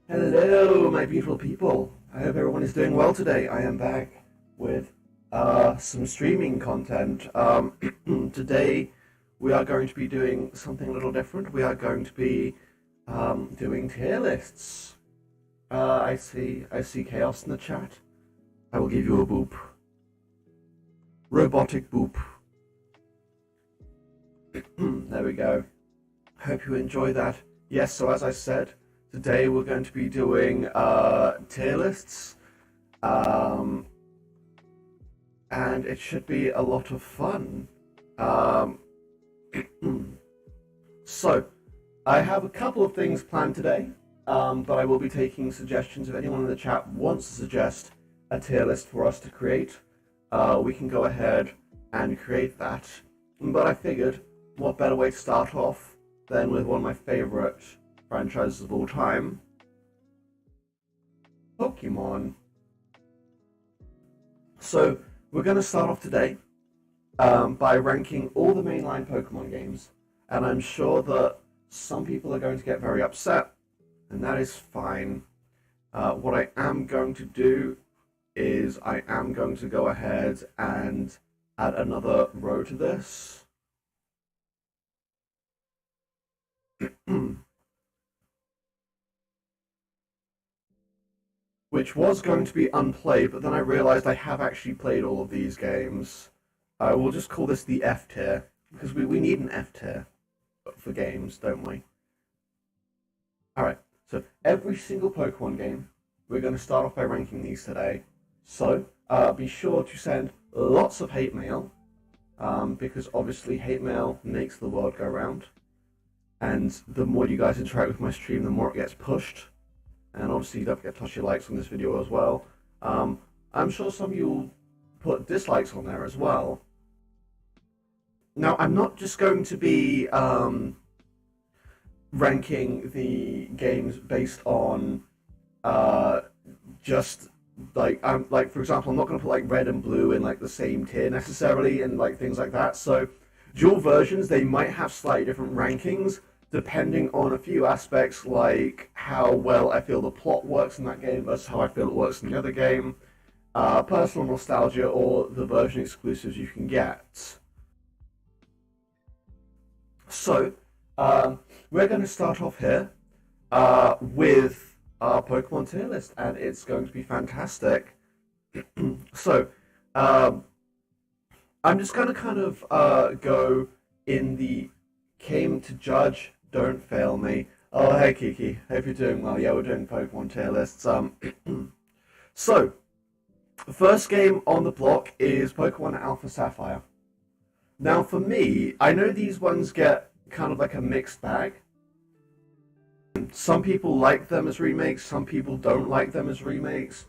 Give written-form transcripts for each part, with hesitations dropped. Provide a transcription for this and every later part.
Hello, my beautiful people. I hope everyone is doing well today. I am back with some streaming content. Today we are going to be doing something a little different. We are going to be doing tier lists. I see chaos in the chat. I will give you a boop. Robotic boop. There we go. Hope you enjoy that. Yes, so as I said, today we're going to be doing tier lists, and it should be a lot of fun. So, I have a couple of things planned today, but I will be taking suggestions. If anyone in the chat wants to suggest a tier list for us to create, we can go ahead and create that. But I figured, what better way to start off than with one of my favorite franchises of all time, Pokemon. So we're going to start off today by ranking all the mainline Pokemon games, and I'm sure that some people are going to get very upset, and that is fine. What I am going to do is I am going to go ahead and add another row to this. Which was going to be unplayed, but then I realized I have actually played all of these games. We'll just call this the F tier, because we need an F tier for games, don't we? Alright, so every single Pokemon game, we're going to start off by ranking these today. So, be sure to send lots of hate mail, because obviously hate mail makes the world go round. And the more you guys interact with my stream, the more it gets pushed. And obviously don't forget to touch your likes on this video as well. I'm sure some of you will put dislikes on there as well. Now, I'm not just going to be ranking the games based on just like for example, I'm not going to put like red and blue in like the same tier necessarily and like things like that. So dual versions, they might have slightly different rankings depending on a few aspects, like how well I feel the plot works in that game versus how I feel it works in the other game, personal nostalgia, or the version exclusives you can get. So, we're going to start off here with our Pokemon tier list, and it's going to be fantastic. So, I'm just going to kind of go in the came to judge, don't fail me. Oh, hey Kiki, hope you're doing well. Yeah, we're doing Pokemon tier lists. So, the first game on the block is Pokemon Alpha Sapphire. Now, for me, I know these ones get kind of like a mixed bag. Some people like them as remakes, some people don't like them as remakes.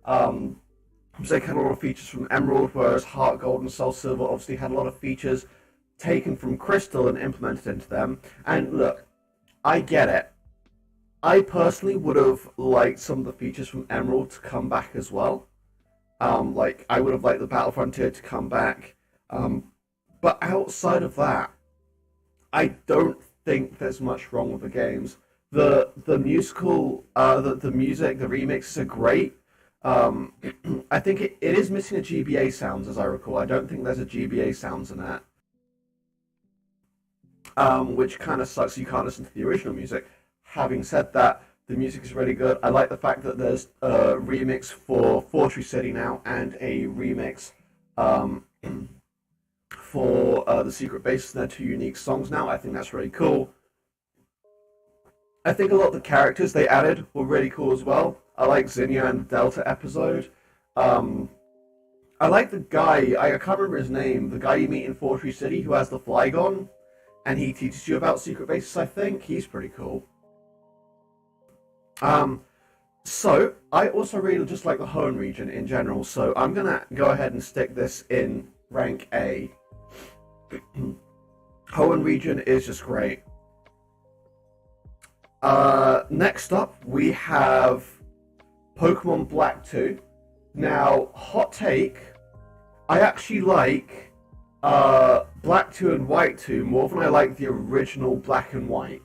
They had a lot of features from Emerald, whereas Heart Gold and Soul Silver obviously had a lot of features taken from Crystal and implemented into them. And look, I get it. I personally would have liked some of the features from Emerald to come back as well. Like, I would have liked the Battle Frontier to come back. But outside of that, I don't think there's much wrong with the games. The musical, the music, the remixes are great. I think it is missing a GBA sounds, as I recall. I don't think there's a GBA sounds in it. Which kind of sucks. You can't listen to the original music. Having said that, the music is really good. I like the fact that there's a remix for Fortree City now and a remix for the Secret Base. They're two unique songs now. I think that's really cool. I think a lot of the characters they added were really cool as well. I like Zinnia and the Delta episode. I like the guy, I can't remember his name, the guy you meet in Fortree City who has the Flygon, and he teaches you about secret bases, I think. He's pretty cool. So, I also really just like the Hoenn region in general, so I'm going to go ahead and stick this in rank A. Hoenn region is just great. Next up, we have Pokemon Black 2. Now, hot take, I actually like Black 2 and White 2 more than I like the original Black and White.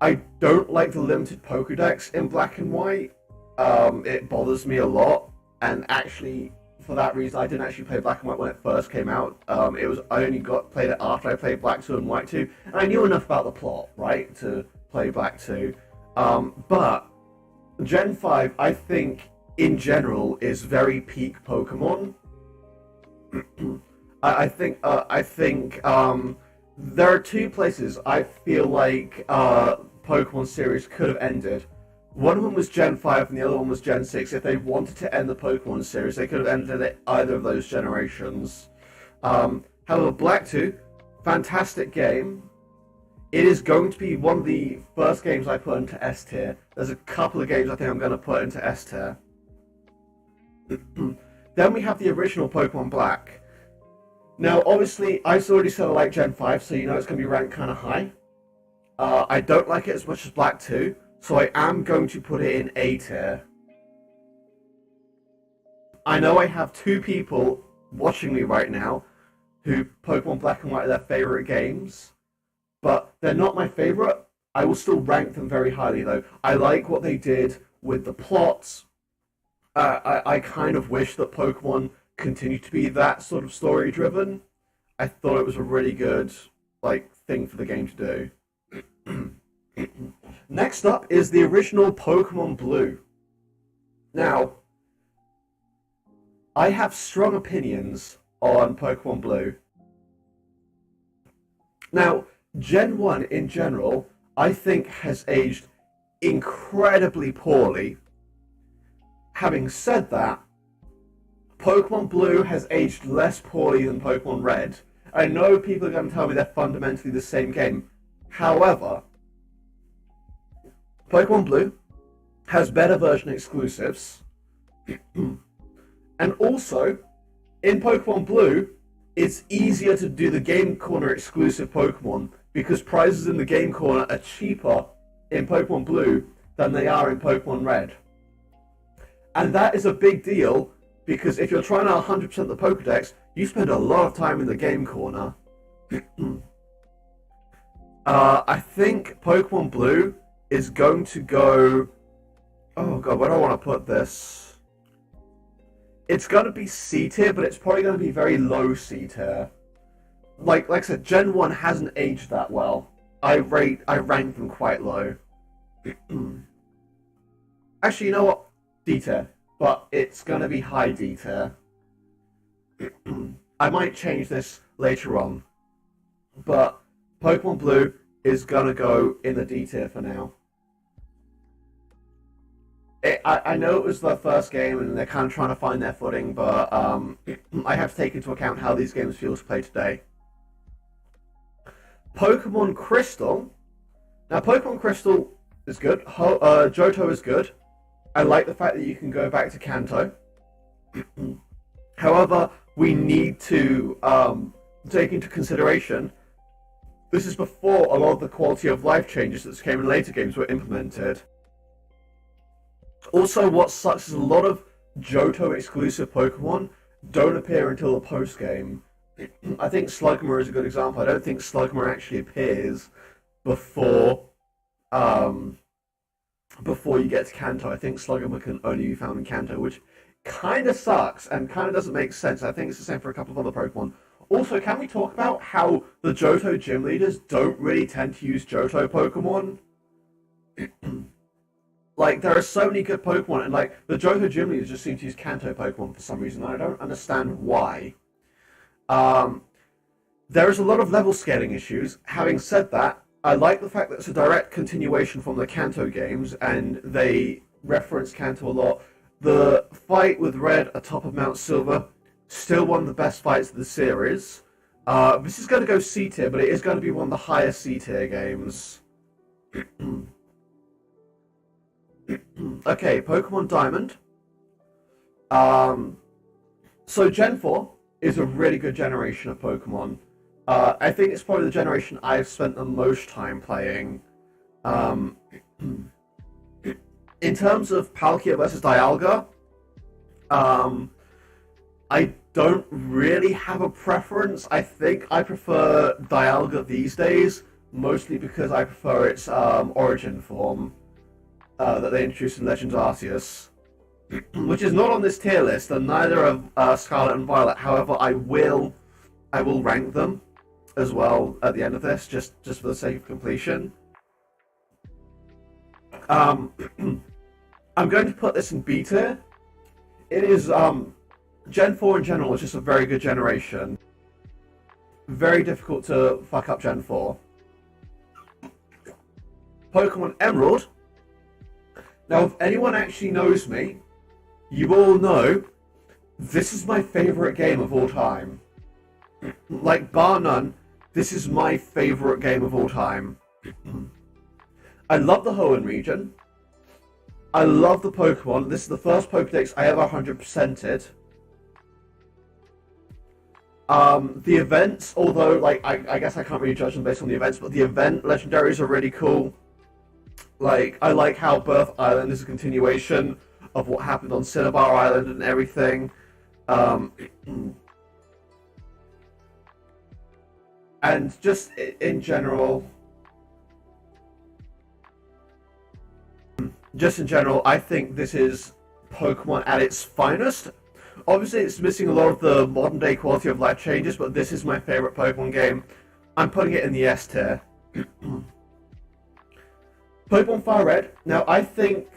I don't like the limited Pokedex in Black and White. It bothers me a lot, and actually, for that reason, I didn't actually play Black and White when it first came out. I only played it after I played Black 2 and White 2, and I knew enough about the plot, right, to play Black 2. But Gen 5, I think, in general, is very peak Pokemon. I think there are two places I feel like Pokemon series could have ended. One of them was Gen 5 and the other one was Gen 6. If they wanted to end the Pokemon series, they could have ended it either of those generations. However, Black 2, fantastic game. It is going to be one of the first games I put into S tier. There's a couple of games I think I'm going to put into S tier. Then we have the original Pokemon Black. Now, obviously, I already said I like Gen 5, so you know it's going to be ranked kind of high. I don't like it as much as Black 2, so I am going to put it in A tier. I know I have two people watching me right now who Pokemon Black and White are their favorite games, but they're not my favorite. I will still rank them very highly, though. I like what they did with the plots. I kind of wish that Pokemon continued to be that sort of story-driven. I thought it was a really good thing for the game to do. Next up is the original Pokemon Blue. Now, I have strong opinions on Pokemon Blue. Now, Gen 1 in general, I think has aged incredibly poorly. Having said that, Pokemon Blue has aged less poorly than Pokemon Red. I know people are going to tell me they're fundamentally the same game. However, Pokemon Blue has better version exclusives. And also, in Pokemon Blue, it's easier to do the Game Corner exclusive Pokemon because prizes in the Game Corner are cheaper in Pokemon Blue than they are in Pokemon Red. And that is a big deal because if you're trying to 100% the Pokedex, you spend a lot of time in the Game Corner. I think Pokemon Blue is going to go... Oh god, where do I want to put this? It's going to be C tier, but it's probably going to be very low C tier. Like I said, Gen 1 hasn't aged that well. I rank them quite low. Actually, you know what? D tier. But it's going to be high D tier. I might change this later on. But Pokemon Blue is going to go in the D tier for now. I know it was their first game and they're kind of trying to find their footing, but I have to take into account how these games feel to play today. Pokemon Crystal. Now, Pokemon Crystal is good. Johto is good. I like the fact that you can go back to Kanto. However, we need to take into consideration this is before a lot of the quality of life changes that came in later games were implemented. Also, what sucks is a lot of Johto exclusive Pokemon don't appear until the post game. I think Slugma is a good example. I don't think Slugma actually appears before you get to Kanto. I think Slugma can only be found in Kanto, which kind of sucks and kind of doesn't make sense. I think it's the same for a couple of other Pokemon. Also, can we talk about how the Johto gym leaders don't really tend to use Johto Pokemon? There are so many good Pokemon, and the Johto gym leaders just seem to use Kanto Pokemon for some reason. I don't understand why. There is a lot of level scaling issues. Having said that, I like the fact that it's a direct continuation from the Kanto games, and they reference Kanto a lot. The fight with Red atop of Mount Silver, still one of the best fights of the series. This is going to go C tier, but it is going to be one of the higher C tier games. Okay, Pokemon Diamond. So Gen 4 is a really good generation of Pokemon. I think it's probably the generation I've spent the most time playing. In terms of Palkia versus Dialga, I don't really have a preference. I think I prefer Dialga these days, mostly because I prefer its origin form that they introduced in Legends Arceus, which is not on this tier list, and neither of Scarlet and Violet. However, I will rank them as well at the end of this, just for the sake of completion. I'm going to put this in B tier. It is Gen 4 in general is just a very good generation. Very difficult to fuck up Gen 4. Pokemon Emerald. Now, if anyone actually knows me, you all know this is my favorite game of all time. Like, bar none, this is my favorite game of all time. I love the Hoenn region. I love the Pokemon. This is the first Pokedex I ever 100%ed. The events, although, like, I guess I can't really judge them based on the events, but the event legendaries are really cool. Like, I like how Birth Island is a continuation of what happened on Cinnabar Island and everything. And just in general, I think this is Pokemon at its finest. Obviously, it's missing a lot of the modern day quality of life changes, but this is my favorite Pokemon game. I'm putting it in the S tier. Pokemon Fire Red. Now, I think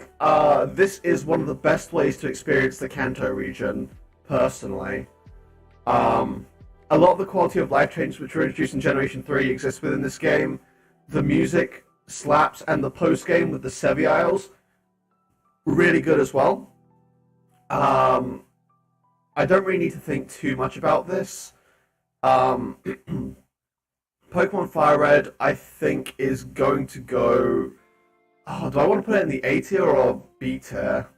this is one of the best ways to experience the Kanto region, personally. A lot of the quality of life changes which were introduced in Generation 3 exist within this game. The music slaps, and the post-game with the Sevi Isles, really good as well. I don't really need to think too much about this. Pokemon Fire Red, I think, is going to go... Oh, do I want to put it in the A tier or B tier?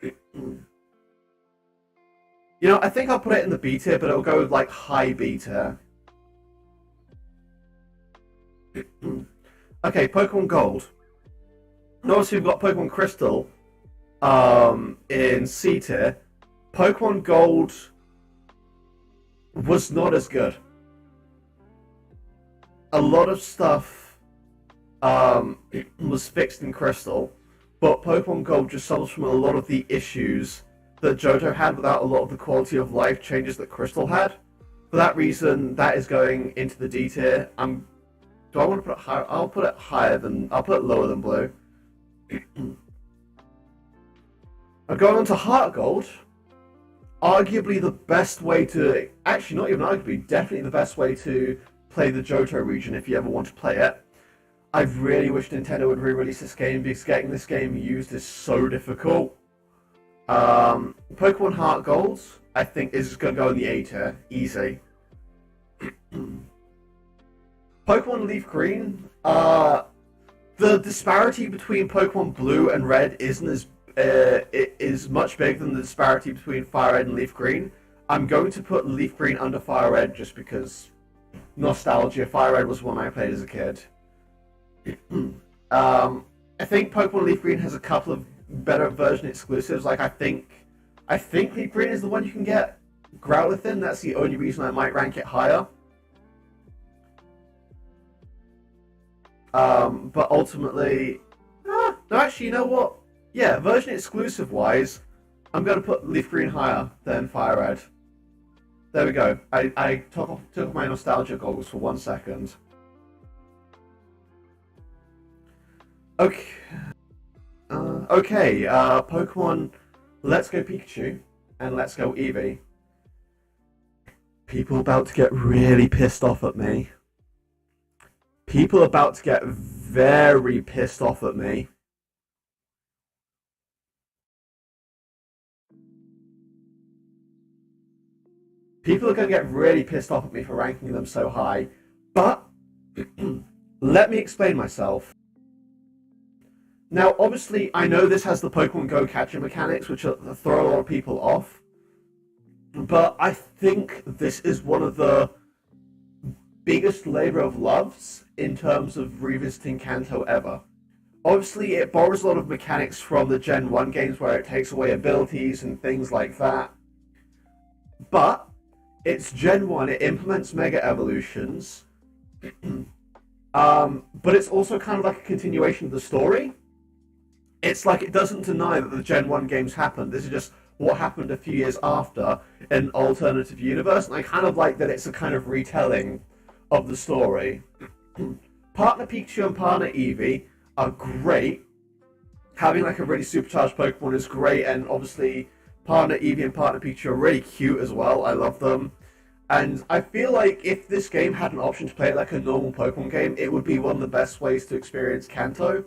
You know, I think I'll put it in the B tier, but it'll go like high B tier. Okay, Pokemon Gold. Notice we've got Pokemon Crystal in C tier. Pokemon Gold was not as good. A lot of stuff was fixed in Crystal, but Pokemon Gold just suffers from a lot of the issues that Johto had without a lot of the quality of life changes that Crystal had. For that reason, that is going into the D tier. Do I want to put it higher? I'll put it lower than Blue. I'm going on to Heart Gold. Arguably the best way to, actually not even arguably, definitely the best way to play the Johto region if you ever want to play it. I really wish Nintendo would re-release this game because getting this game used is so difficult. Pokemon Heart Gold, I think, is going to go in the A tier. Easy. Pokemon Leaf Green, the disparity between Pokemon Blue and Red isn't as it is much bigger than the disparity between Fire Red and Leaf Green. I'm going to put Leaf Green under Fire Red just because nostalgia. Fire Red was one I played as a kid. I think Pokemon Leaf Green has a couple of better version exclusives. Like I think Leaf Green is the one you can get Growlithe in. That's the only reason I might rank it higher. But ultimately, no, actually, you know what? Yeah, version exclusive wise, I'm going to put Leaf Green higher than Fire Red. There we go. I took off my nostalgia goggles for 1 second. Okay. Pokemon Let's Go Pikachu and Let's Go Eevee. People about to get really pissed off at me. People about to get very pissed off at me. People are going to get really pissed off at me for ranking them so high. But let me explain myself. Now, obviously, I know this has the Pokemon Go catcher mechanics, which throw a lot of people off. But I think this is one of the biggest labor of loves in terms of revisiting Kanto ever. Obviously, it borrows a lot of mechanics from the Gen 1 games where it takes away abilities and things like that. But it's Gen 1, it implements Mega Evolutions. But it's also kind of like a continuation of the story. It's like it doesn't deny that the Gen 1 games happened. This is just what happened a few years after in an alternative universe, and I kind of like that it's a kind of retelling of the story. Partner Pikachu and Partner Eevee are great. Having like a really supercharged Pokemon is great, and obviously Partner Eevee and Partner Pikachu are really cute as well. I love them. And I feel like if this game had an option to play it like a normal Pokemon game, it would be one of the best ways to experience Kanto.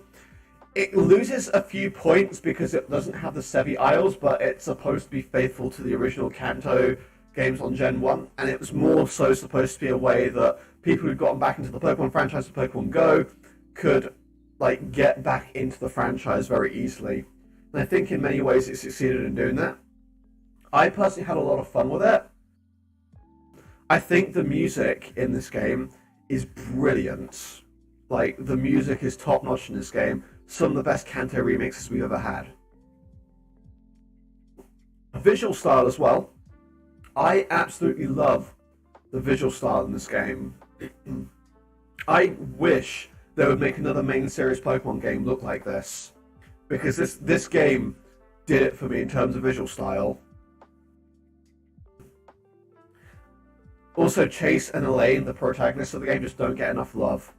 It loses a few points because it doesn't have the Sevi Isles, but it's supposed to be faithful to the original Kanto games on Gen 1, and it was more so supposed to be a way that people who'd gotten back into the Pokemon franchise with Pokemon Go could like get back into the franchise very easily. And I think in many ways it succeeded in doing that. I personally had a lot of fun with it. I think the music in this game is brilliant. Like, the music is top-notch in this game. Some of the best Kanto remixes we've ever had. Visual style as well. I absolutely love the visual style in this game. I wish they would make another main series Pokemon game look like this. Because this game did it for me in terms of visual style. Also, Chase and Elaine, the protagonists of the game, just don't get enough love.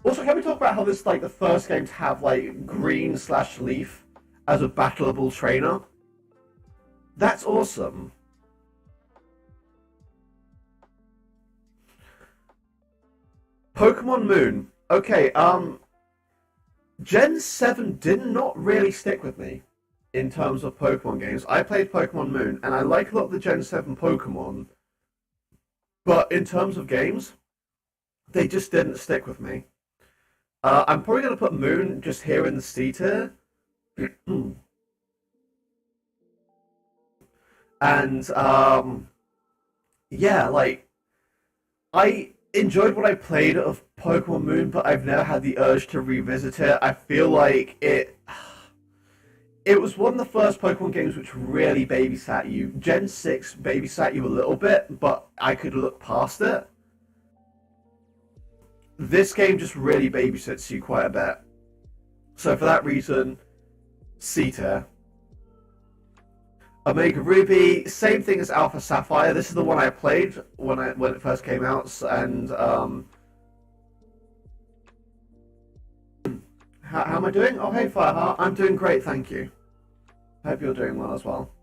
Also, can we talk about how this is like the first game to have like Green/Leaf as a battleable trainer? That's awesome. Pokemon Moon. Okay, Gen 7 did not really stick with me in terms of Pokemon games. I played Pokemon Moon, and I like a lot of the Gen 7 Pokemon, but in terms of games, they just didn't stick with me. I'm probably going to put Moon just here in the C tier. And, yeah, like, I enjoyed what I played of Pokemon Moon, but I've never had the urge to revisit it. I feel like it was one of the first Pokemon games which really babysat you. Gen 6 babysat you a little bit, but I could look past it. This game just really babysits you quite a bit. So for that reason, C tier. Omega Ruby, same thing as Alpha Sapphire. This is the one I played when it first came out, and how am I doing? Oh, hey Fireheart, I'm doing great, thank you. Hope you're doing well as well.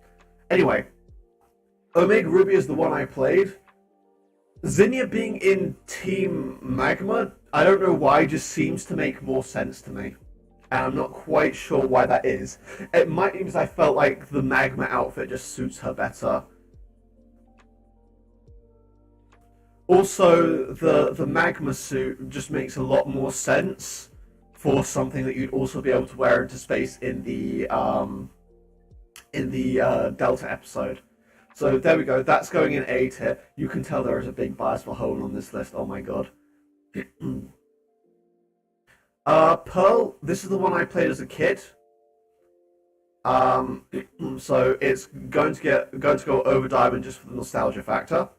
Anyway, Omega Ruby is the one I played. Zinnia being in Team Magma, I don't know why, just seems to make more sense to me. And I'm not quite sure why that is. It might be because I felt like the Magma outfit just suits her better. Also, the Magma suit just makes a lot more sense for something that you'd also be able to wear into space in the Delta episode. So there we go, that's going in A tier. You can tell there is a big bias for Hoenn on this list, oh my god. Pearl, this is the one I played as a kid. So it's going to go over Diamond just for the nostalgia factor.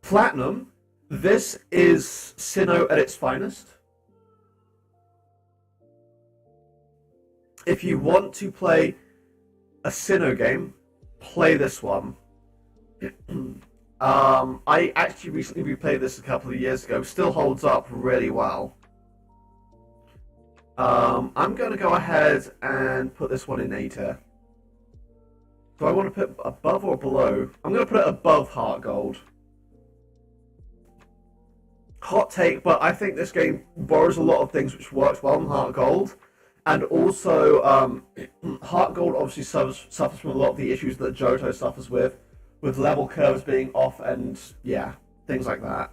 Platinum, this is Sinnoh at its finest. If you want to play a Sinnoh game, play this one. I actually recently replayed this a couple of years ago. Still holds up really well. I'm going to go ahead and put this one in A tier. Do I want to put above or below? I'm going to put it above Heart Gold. Hot take, but I think this game borrows a lot of things which works well in Heart Gold. And also, Heart Gold obviously suffers from a lot of the issues that Johto suffers with level curves being off and, yeah, things like that.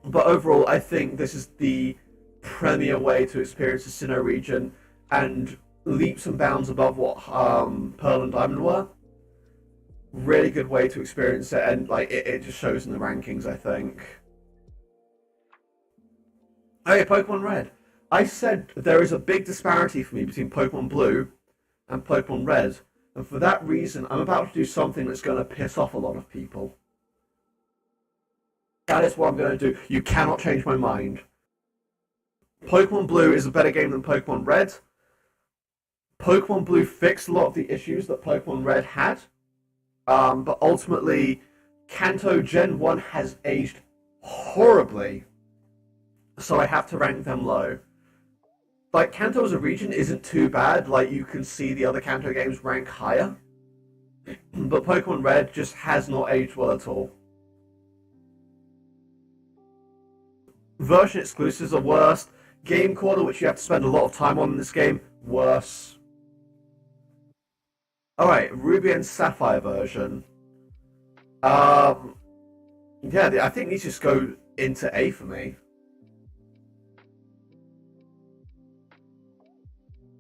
But overall, I think this is the premier way to experience the Sinnoh region, and leaps and bounds above what Pearl and Diamond were. Really good way to experience it, and like it just shows in the rankings, I think. Okay, Pokemon Red. I said there is a big disparity for me between Pokemon Blue and Pokemon Red, and for that reason, I'm about to do something that's going to piss off a lot of people. That is what I'm going to do. You cannot change my mind. Pokemon Blue is a better game than Pokemon Red. Pokemon Blue fixed a lot of the issues that Pokemon Red had, but ultimately, Kanto Gen 1 has aged horribly, so I have to rank them low. Like, Kanto as a region isn't too bad, like, you can see the other Kanto games rank higher, but Pokemon Red just has not aged well at all. Version exclusives are worst. Game Corner, which you have to spend a lot of time on in this game, worse. Alright, Ruby and Sapphire version. Yeah, I think these just go into A for me.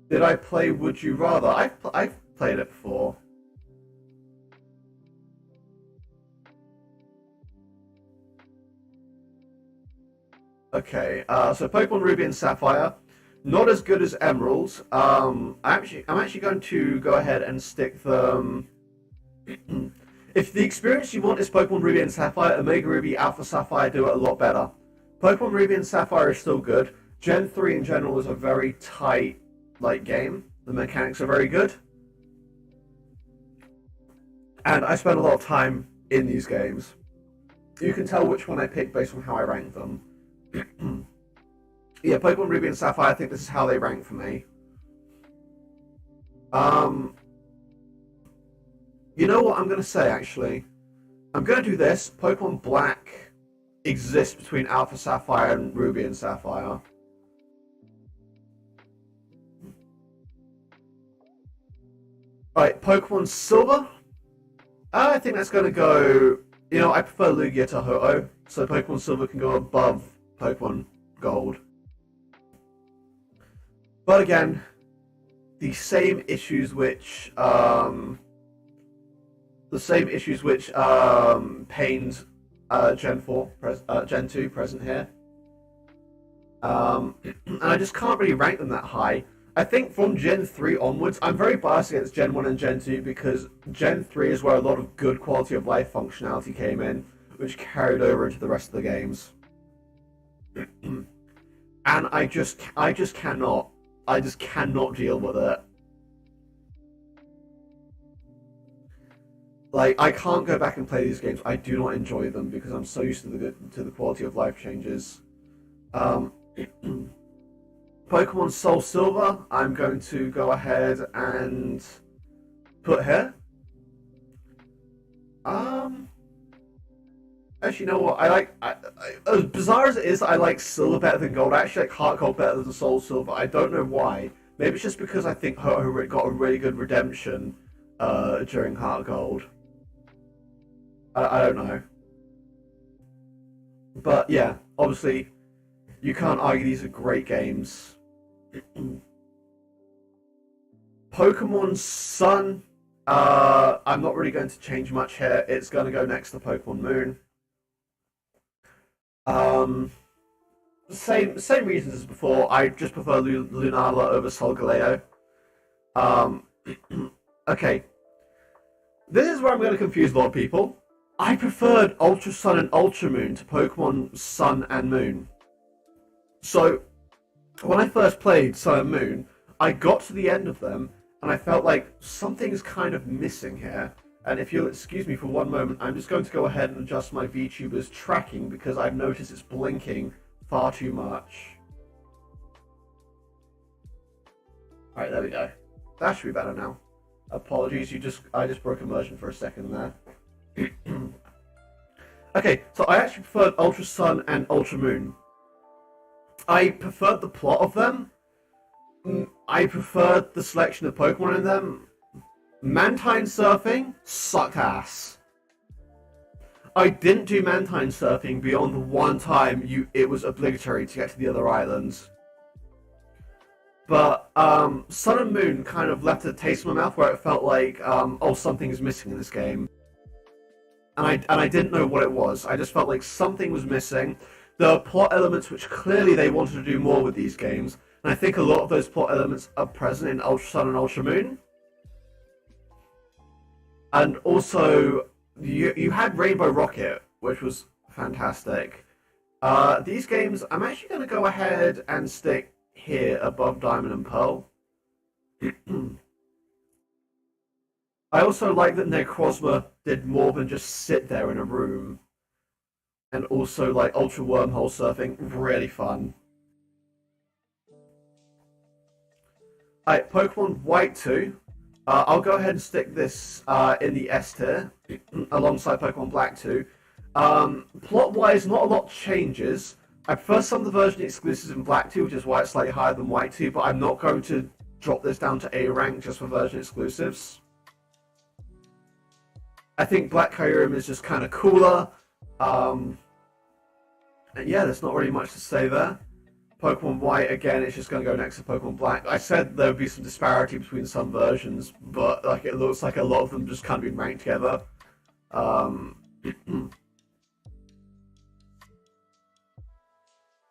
Did I play Would You Rather? I've played it before. Okay, so Pokemon Ruby and Sapphire, not as good as Emeralds. I'm actually going to go ahead and stick them. If the experience you want is Pokemon Ruby and Sapphire, Omega Ruby, Alpha Sapphire do it a lot better. Pokemon Ruby and Sapphire is still good. Gen 3 in general is a very tight game. The mechanics are very good. And I spend a lot of time in these games. You can tell which one I pick based on how I rank them. Yeah, Pokemon Ruby and Sapphire, I think this is how they rank for me. You know what I'm going to say, actually? I'm going to do this. Pokemon Black exists between Alpha Sapphire and Ruby and Sapphire. Alright, Pokemon Silver. I think that's going to go... You know, I prefer Lugia to Ho-Oh, so Pokemon Silver can go above Pokemon Gold. But again, the same issues which pained Gen 4, Gen 2 present here. And I just can't really rank them that high. I think from Gen 3 onwards, I'm very biased against Gen 1 and Gen 2 because Gen 3 is where a lot of good quality of life functionality came in, which carried over into the rest of the games. And I just cannot deal with it. Like, I can't go back and play these games. I do not enjoy them because I'm so used to the quality of life changes. Pokemon Soul Silver, I'm going to go ahead and put here. Actually, you know what? As bizarre as it is, I like Silver better than Gold. I actually like Heart Gold better than Soul Silver. I don't know why. Maybe it's just because I think Ho-Oh got a really good redemption during Heart Gold. I don't know. But yeah, obviously, you can't argue these are great games. Pokemon Sun, I'm not really going to change much here. It's going to go next to Pokemon Moon. Same reasons as before. I just prefer Lunala over Solgaleo. Okay. This is where I'm going to confuse a lot of people. I preferred Ultra Sun and Ultra Moon to Pokemon Sun and Moon. So, when I first played Sun and Moon, I got to the end of them, and I felt like something's kind of missing here. And if you'll excuse me for one moment, I'm just going to go ahead and adjust my VTuber's tracking because I've noticed it's blinking far too much. Alright, there we go. That should be better now. Apologies, I just broke immersion for a second there. Okay, so I actually preferred Ultra Sun and Ultra Moon. I preferred the plot of them. I preferred the selection of Pokemon in them. Mantine surfing sucked ass. I didn't do Mantine surfing beyond the one time it was obligatory to get to the other islands. But Sun and Moon kind of left a taste in my mouth where it felt like, oh, something is missing in this game. And I didn't know what it was. I just felt like something was missing. There are plot elements which clearly they wanted to do more with these games. And I think a lot of those plot elements are present in Ultra Sun and Ultra Moon. And also, you had Rainbow Rocket, which was fantastic. These games, I'm actually going to go ahead and stick here above Diamond and Pearl. I also like that Necrozma did more than just sit there in a room. And also, like, Ultra Wormhole Surfing, really fun. Alright, Pokemon White 2. I'll go ahead and stick this in the S tier, alongside Pokemon Black 2. Plot-wise, not a lot changes. I prefer some of the version exclusives in Black 2, which is why it's slightly higher than White 2, but I'm not going to drop this down to A rank just for version exclusives. I think Black Kyurem is just kind of cooler. And yeah, there's not really much to say there. Pokemon White, again, it's just going to go next to Pokemon Black. I said there would be some disparity between some versions, but like it looks like a lot of them just kind of been ranked together.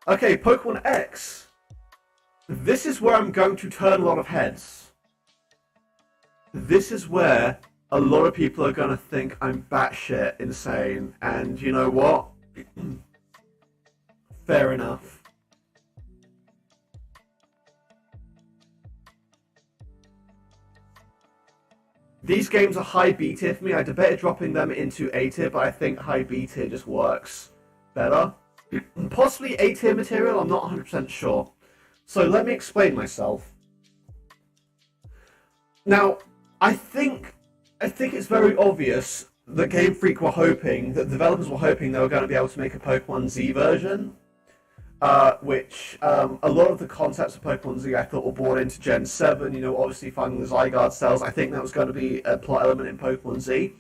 Okay, Pokemon X. This is where I'm going to turn a lot of heads. This is where a lot of people are going to think I'm batshit insane, and you know what? Fair enough. These games are high B tier for me. I debated dropping them into A tier, but I think high B tier just works better. Possibly A tier material, I'm not 100% sure. So let me explain myself. Now, I think it's very obvious that Game Freak were hoping, that developers were hoping they were going to be able to make a Pokemon Z version. Which a lot of the concepts of Pokemon Z I thought were brought into Gen 7, you know, obviously finding the Zygarde cells. I think that was going to be a plot element in Pokemon Z.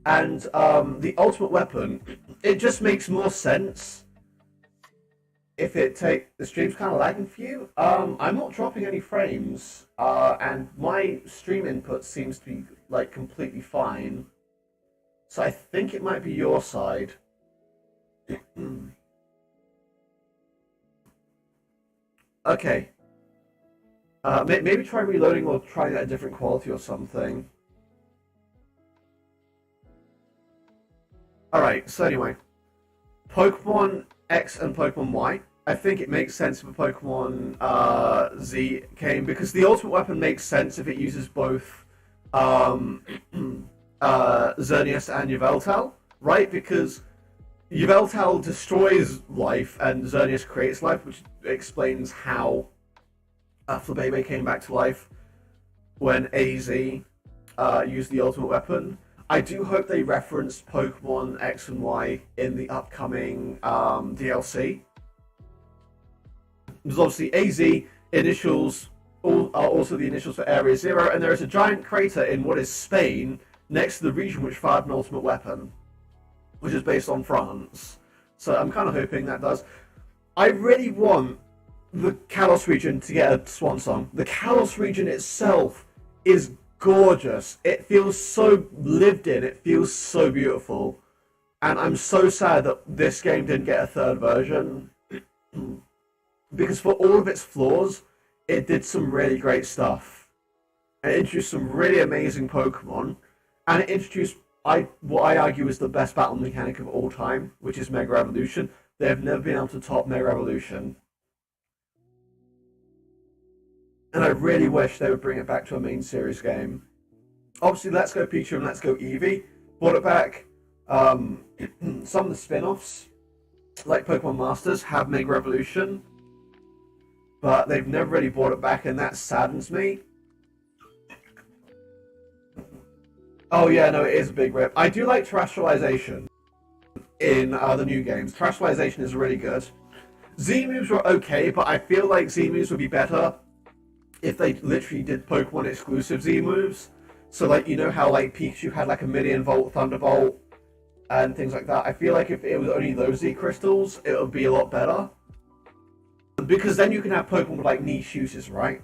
And the Ultimate Weapon, it just makes more sense if it the stream's kind of lagging for you. I'm not dropping any frames, and my stream input seems to be like completely fine. So I think it might be your side. Okay. Maybe try reloading or trying at a different quality or something. Alright, so anyway. Pokemon X and Pokemon Y. I think it makes sense if a Pokemon Z came, because the Ultimate Weapon makes sense if it uses both Xerneas and Yveltal, right? Because Yveltal destroys life and Xerneas creates life, which explains how Flabebe came back to life when AZ used the Ultimate Weapon. I do hope they reference Pokemon X and Y in the upcoming DLC. There's obviously AZ initials are also the initials for Area Zero, and there is a giant crater in what is Spain next to the region which fired an Ultimate Weapon, which is based on France. So I'm kind of hoping that does. I really want the Kalos region to get a swan song. The Kalos region itself is gorgeous. It feels so lived in. It feels so beautiful. And I'm so sad that this game didn't get a third version. Because for all of its flaws, it did some really great stuff. It introduced some really amazing Pokemon. And it introduced what I argue is the best battle mechanic of all time, which is Mega Evolution. They have never been able to top Mega Evolution. And I really wish they would bring it back to a main series game. Obviously, Let's Go Pikachu and Let's Go Eevee brought it back. Some of the spin-offs, like Pokemon Masters, have Mega Evolution, but they've never really brought it back, and that saddens me. Oh yeah, no, it is a big rip. I do like terrestrialization in the new games. Terrestrialization is really good. Z moves were okay, but I feel like Z moves would be better if they literally did Pokemon exclusive Z moves. So like, you know how like Pikachu had like a million volt Thunderbolt and things like that. I feel like if it was only those Z crystals, it would be a lot better. Because then you can have Pokemon with like niche uses, right?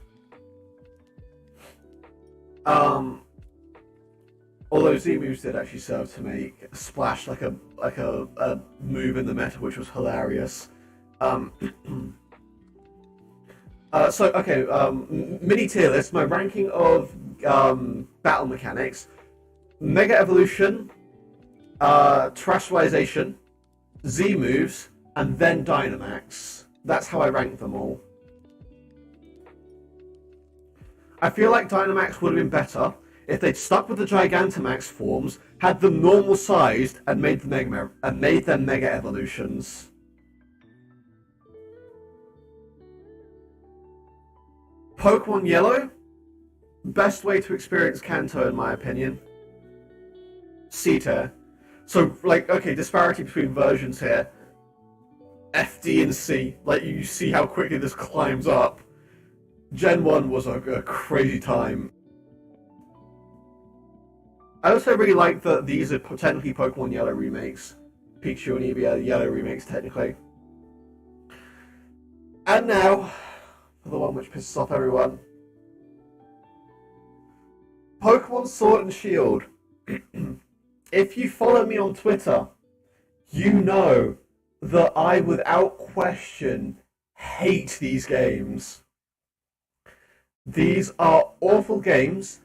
Although Z moves did actually serve to make Splash like a move in the meta, which was hilarious. Mini tier list. My ranking of battle mechanics: Mega Evolution, Terrestrialization, Z moves, and then Dynamax. That's how I rank them all. I feel like Dynamax would have been better if they'd stuck with the Gigantamax forms, had them normal sized, and made them Mega Evolutions. Pokemon Yellow, best way to experience Kanto in my opinion. C-tier. So, like, okay, disparity between versions here. F, D, and C. Like, you see how quickly this climbs up. Gen 1 was a crazy time. I also really like that these are technically Pokemon Yellow remakes. Pikachu and Eevee are Yellow remakes, technically. And now, for the one which pisses off everyone. Pokemon Sword and Shield. If you follow me on Twitter, you know that I, without question, hate these games. These are awful games.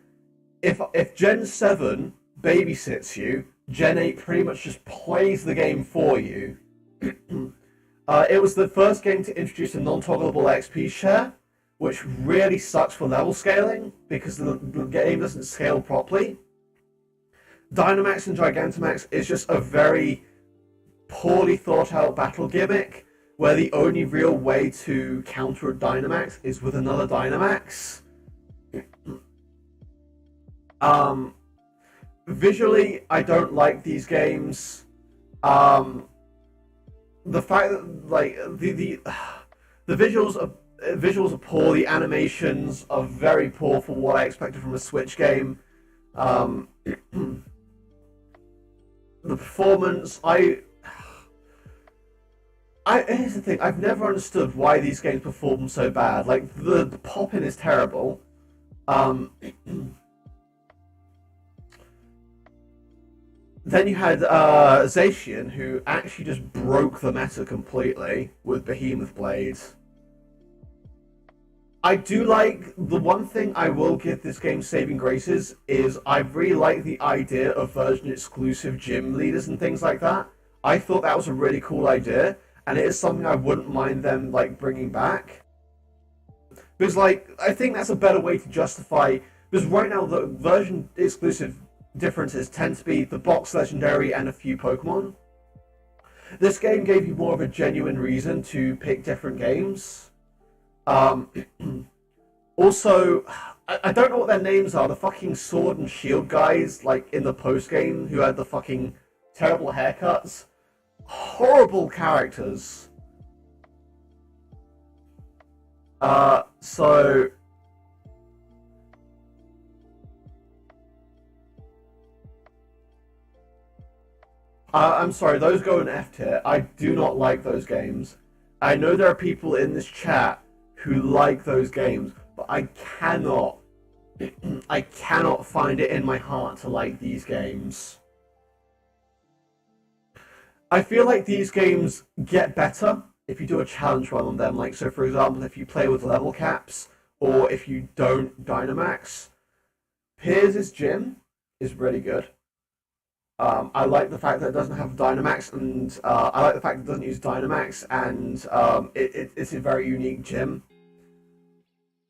If Gen 7 babysits you, Gen 8 pretty much just plays the game for you. It was the first game to introduce a non-toggleable XP share, which really sucks for level scaling, because the game doesn't scale properly. Dynamax and Gigantamax is just a very poorly thought out battle gimmick, where the only real way to counter a Dynamax is with another Dynamax. Visually, I don't like these games. The fact that, like, the visuals are poor, the animations are very poor for what I expected from a Switch game. The performance, here's the thing, I've never understood why these games perform so bad. Like, the pop-in is terrible. Then you had Zacian, who actually just broke the meta completely with Behemoth Blades. I do like, the one thing I will give this game saving graces is I really like the idea of version exclusive gym leaders and things like that. I thought that was a really cool idea, and it is something I wouldn't mind them, like, bringing back. Because, like, I think that's a better way to justify, because right now the version exclusive differences tend to be the box legendary and a few Pokemon. This game gave you more of a genuine reason to pick different games. Also, I don't know what their names are, the fucking Sword and Shield guys, like, in the post-game, who had the fucking terrible haircuts. Horrible characters. I'm sorry, those go in F tier. I do not like those games. I know there are people in this chat who like those games, but I cannot find it in my heart to like these games. I feel like these games get better if you do a challenge run on them. Like, so for example, if you play with level caps, or if you don't Dynamax. Piers' gym is really good. I like the fact that it doesn't have Dynamax, and I like the fact that it doesn't use Dynamax, and it's a very unique gym.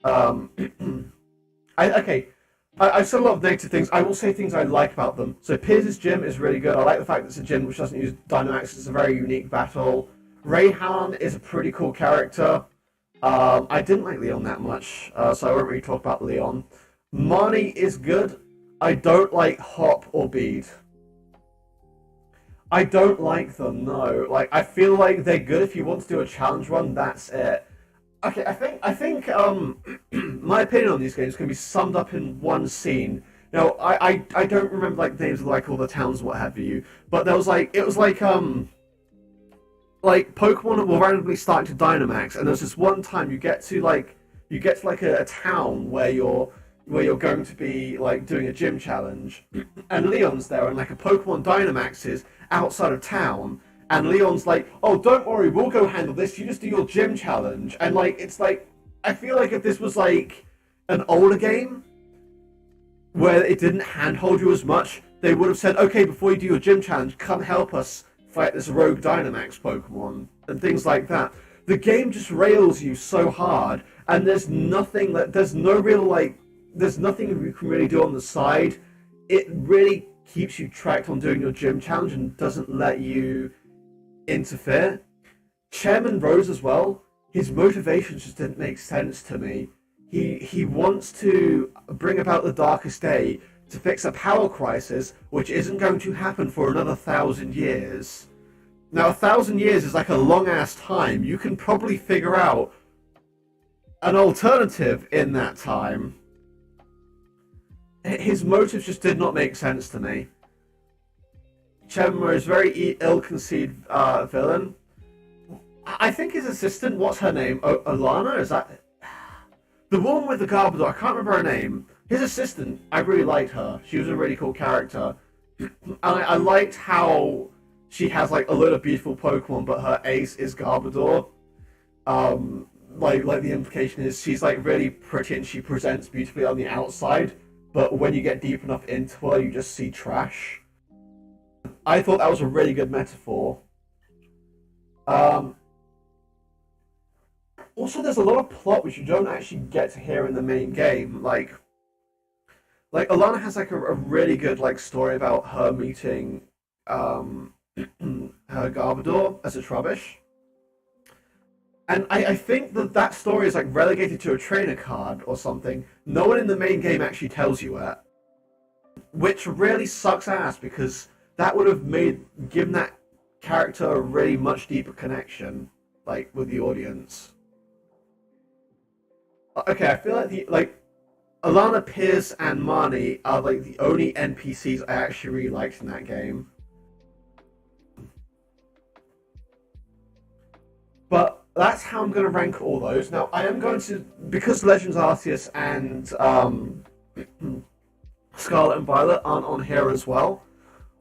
I've said a lot of negative things. I will say things I like about them. So Piers' gym is really good. I like the fact that it's a gym which doesn't use Dynamax. It's a very unique battle. Rayhan is a pretty cool character. I didn't like Leon that much, so I won't really talk about Leon. Marnie is good. I don't like Hop or Bead. I don't like them, no. Like, I feel like they're good if you want to do a challenge run, that's it. Okay, I think my opinion on these games can be summed up in one scene. Now, I don't remember, like, the names of, like, all the towns, what have you, but there was, like, it was like Pokemon were randomly starting to Dynamax, and there's this one time you get to a town where you're going to be, like, doing a gym challenge, and Leon's there, and, like, a Pokemon Dynamaxes outside of town, and Leon's like, oh, don't worry, we'll go handle this, you just do your gym challenge. And, like, it's like, I feel like if this was, like, an older game, where it didn't handhold you as much, they would have said, okay, before you do your gym challenge, come help us fight this rogue Dynamax Pokemon and things like that. The game just rails you so hard, and there's nothing there's nothing you can really do on the side. It really keeps you tracked on doing your gym challenge and doesn't let you interfere. Chairman Rose as well, his motivations just didn't make sense to me. He wants to bring about the darkest day to fix a power crisis, which isn't going to happen for another 1,000 years. Now, 1,000 years is like a long-ass time. You can probably figure out an alternative in that time. His motives just did not make sense to me. Chairman is a very ill-conceived villain. I think his assistant, what's her name? Alana? Is that... The woman with the Garbodor, I can't remember her name. His assistant, I really liked her. She was a really cool character. And I liked how she has like a load of beautiful Pokemon, but her ace is Garbodor. Like the implication is she's like really pretty and she presents beautifully on the outside, but when you get deep enough into her, you just see trash. I thought that was a really good metaphor. Also, there's a lot of plot which you don't actually get to hear in the main game. Like Alana has like a really good like story about her meeting her Garbodor as a Trubbish. And I think that story is like relegated to a trainer card or something. No one in the main game actually tells you that. Which really sucks ass, because that would have given that character a really much deeper connection, like, with the audience. Okay, I feel like Alana, Pierce, and Marnie are like the only NPCs I actually really liked in that game. But that's how I'm going to rank all those. Now, I am going to, because Legends Arceus and Scarlet and Violet aren't on here as well,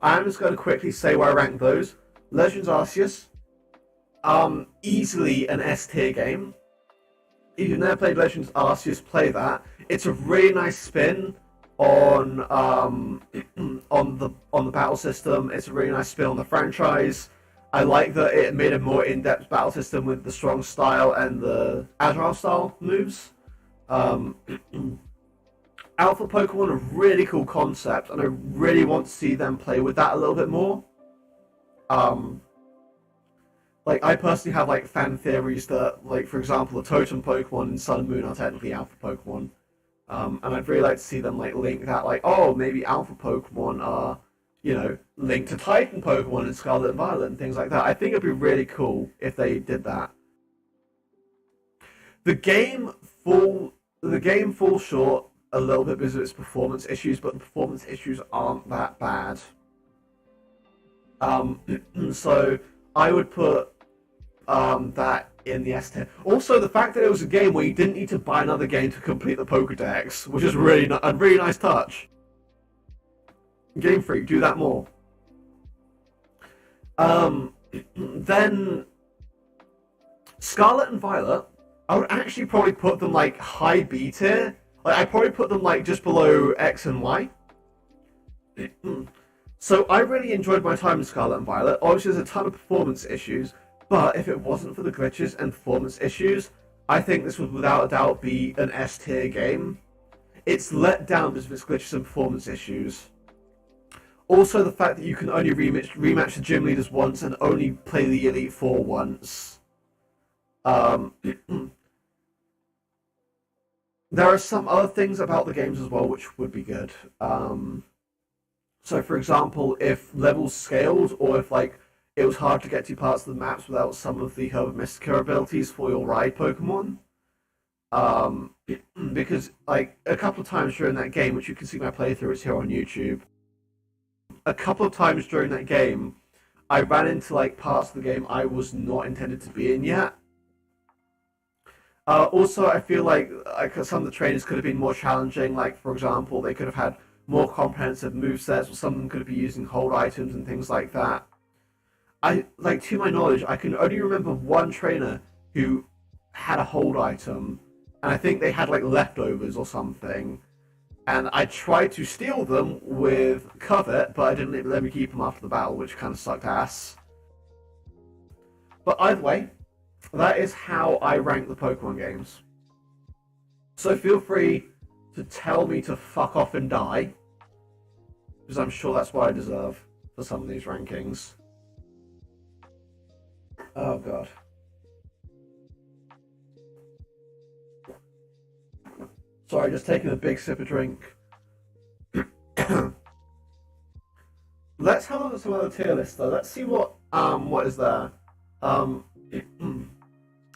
I'm just going to quickly say where I rank those. Legends Arceus, easily an S tier game. If you've never played Legends Arceus, play that. It's a really nice spin on the battle system. It's a really nice spin on the franchise. I like that it made a more in-depth battle system with the strong style and the agile style moves. Alpha Pokemon, a really cool concept, and I really want to see them play with that a little bit more. Like, I personally have, like, fan theories that, like, for example, the Totem Pokemon in Sun and Moon are technically Alpha Pokemon. And I'd really like to see them, like, link that, like, oh, maybe Alpha Pokemon are, you know, linked to Titan Pokemon in Scarlet and Violet and things like that. I think it'd be really cool if they did that. The game falls short a little bit because of its performance issues, but the performance issues aren't that bad. So I would put that in the S tier. Also, the fact that it was a game where you didn't need to buy another game to complete the Pokédex, which is really a really nice touch. Game Freak, do that more. Then Scarlet and Violet, I would actually probably put them like high B tier. Like, I'd probably put them like just below X and Y. So I really enjoyed my time in Scarlet and Violet. Obviously, there's a ton of performance issues, but if it wasn't for the glitches and performance issues, I think this would without a doubt be an S tier game. It's let down because of its glitches and performance issues. Also, the fact that you can only rematch the gym leaders once and only play the Elite Four once. There are some other things about the games as well which would be good. So, for example, if levels scaled, or if like it was hard to get to parts of the maps without some of the Herb Mystica abilities for your ride Pokemon. Because like a couple of times during that game, which you can see my playthrough is here on YouTube, a couple of times during that game, I ran into like parts of the game I was not intended to be in yet. Also, I feel like some of the trainers could have been more challenging. Like, for example, they could have had more comprehensive movesets, or some of them could be using hold items and things like that. To my knowledge, I can only remember one trainer who had a hold item, and I think they had like leftovers or something. And I tried to steal them with Covet, but I didn't let me keep them after the battle, which kind of sucked ass. But either way, that is how I rank the Pokemon games. So feel free to tell me to fuck off and die, because I'm sure that's what I deserve for some of these rankings. Oh god. Sorry, just taking a big sip of drink. Let's have a look at some other tier lists though. Let's see what is there.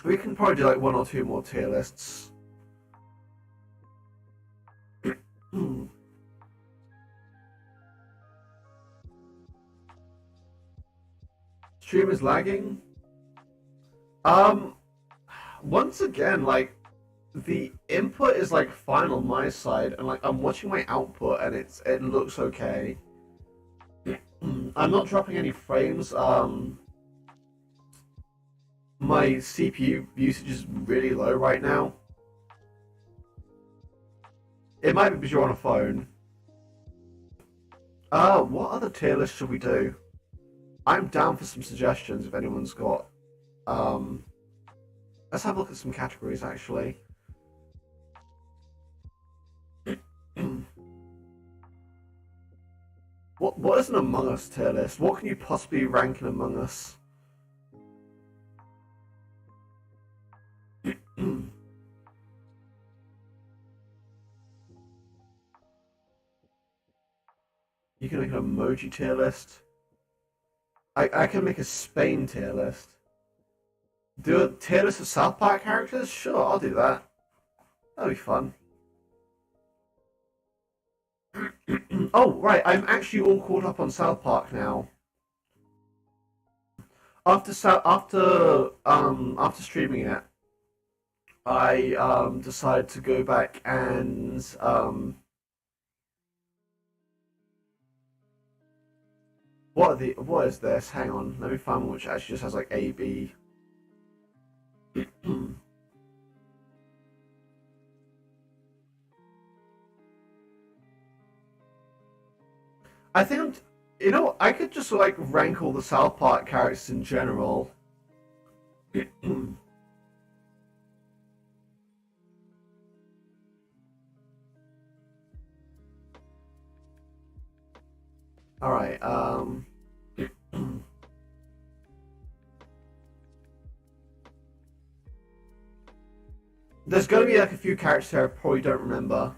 We can probably do like one or two more tier lists. Stream is lagging. Once again, like the input is like fine on my side, and like I'm watching my output, and it looks okay. I'm not dropping any frames. My CPU usage is really low right now. It might be because you're on a phone. What other tier list should we do? I'm down for some suggestions if anyone's got. Let's have a look at some categories actually. What is an Among Us tier list? What can you possibly rank in Among Us? You can make an emoji tier list. I can make a Spain tier list. Do a tier list of South Park characters? Sure, I'll do that. That'll be fun. Oh, right, I'm actually all caught up on South Park now. After streaming it, I decided to go back and what is this? Hang on, let me find one which actually just has like A, B. I think I could just like rank all the South Park characters in general. All right. There's gonna be like a few characters here I probably don't remember.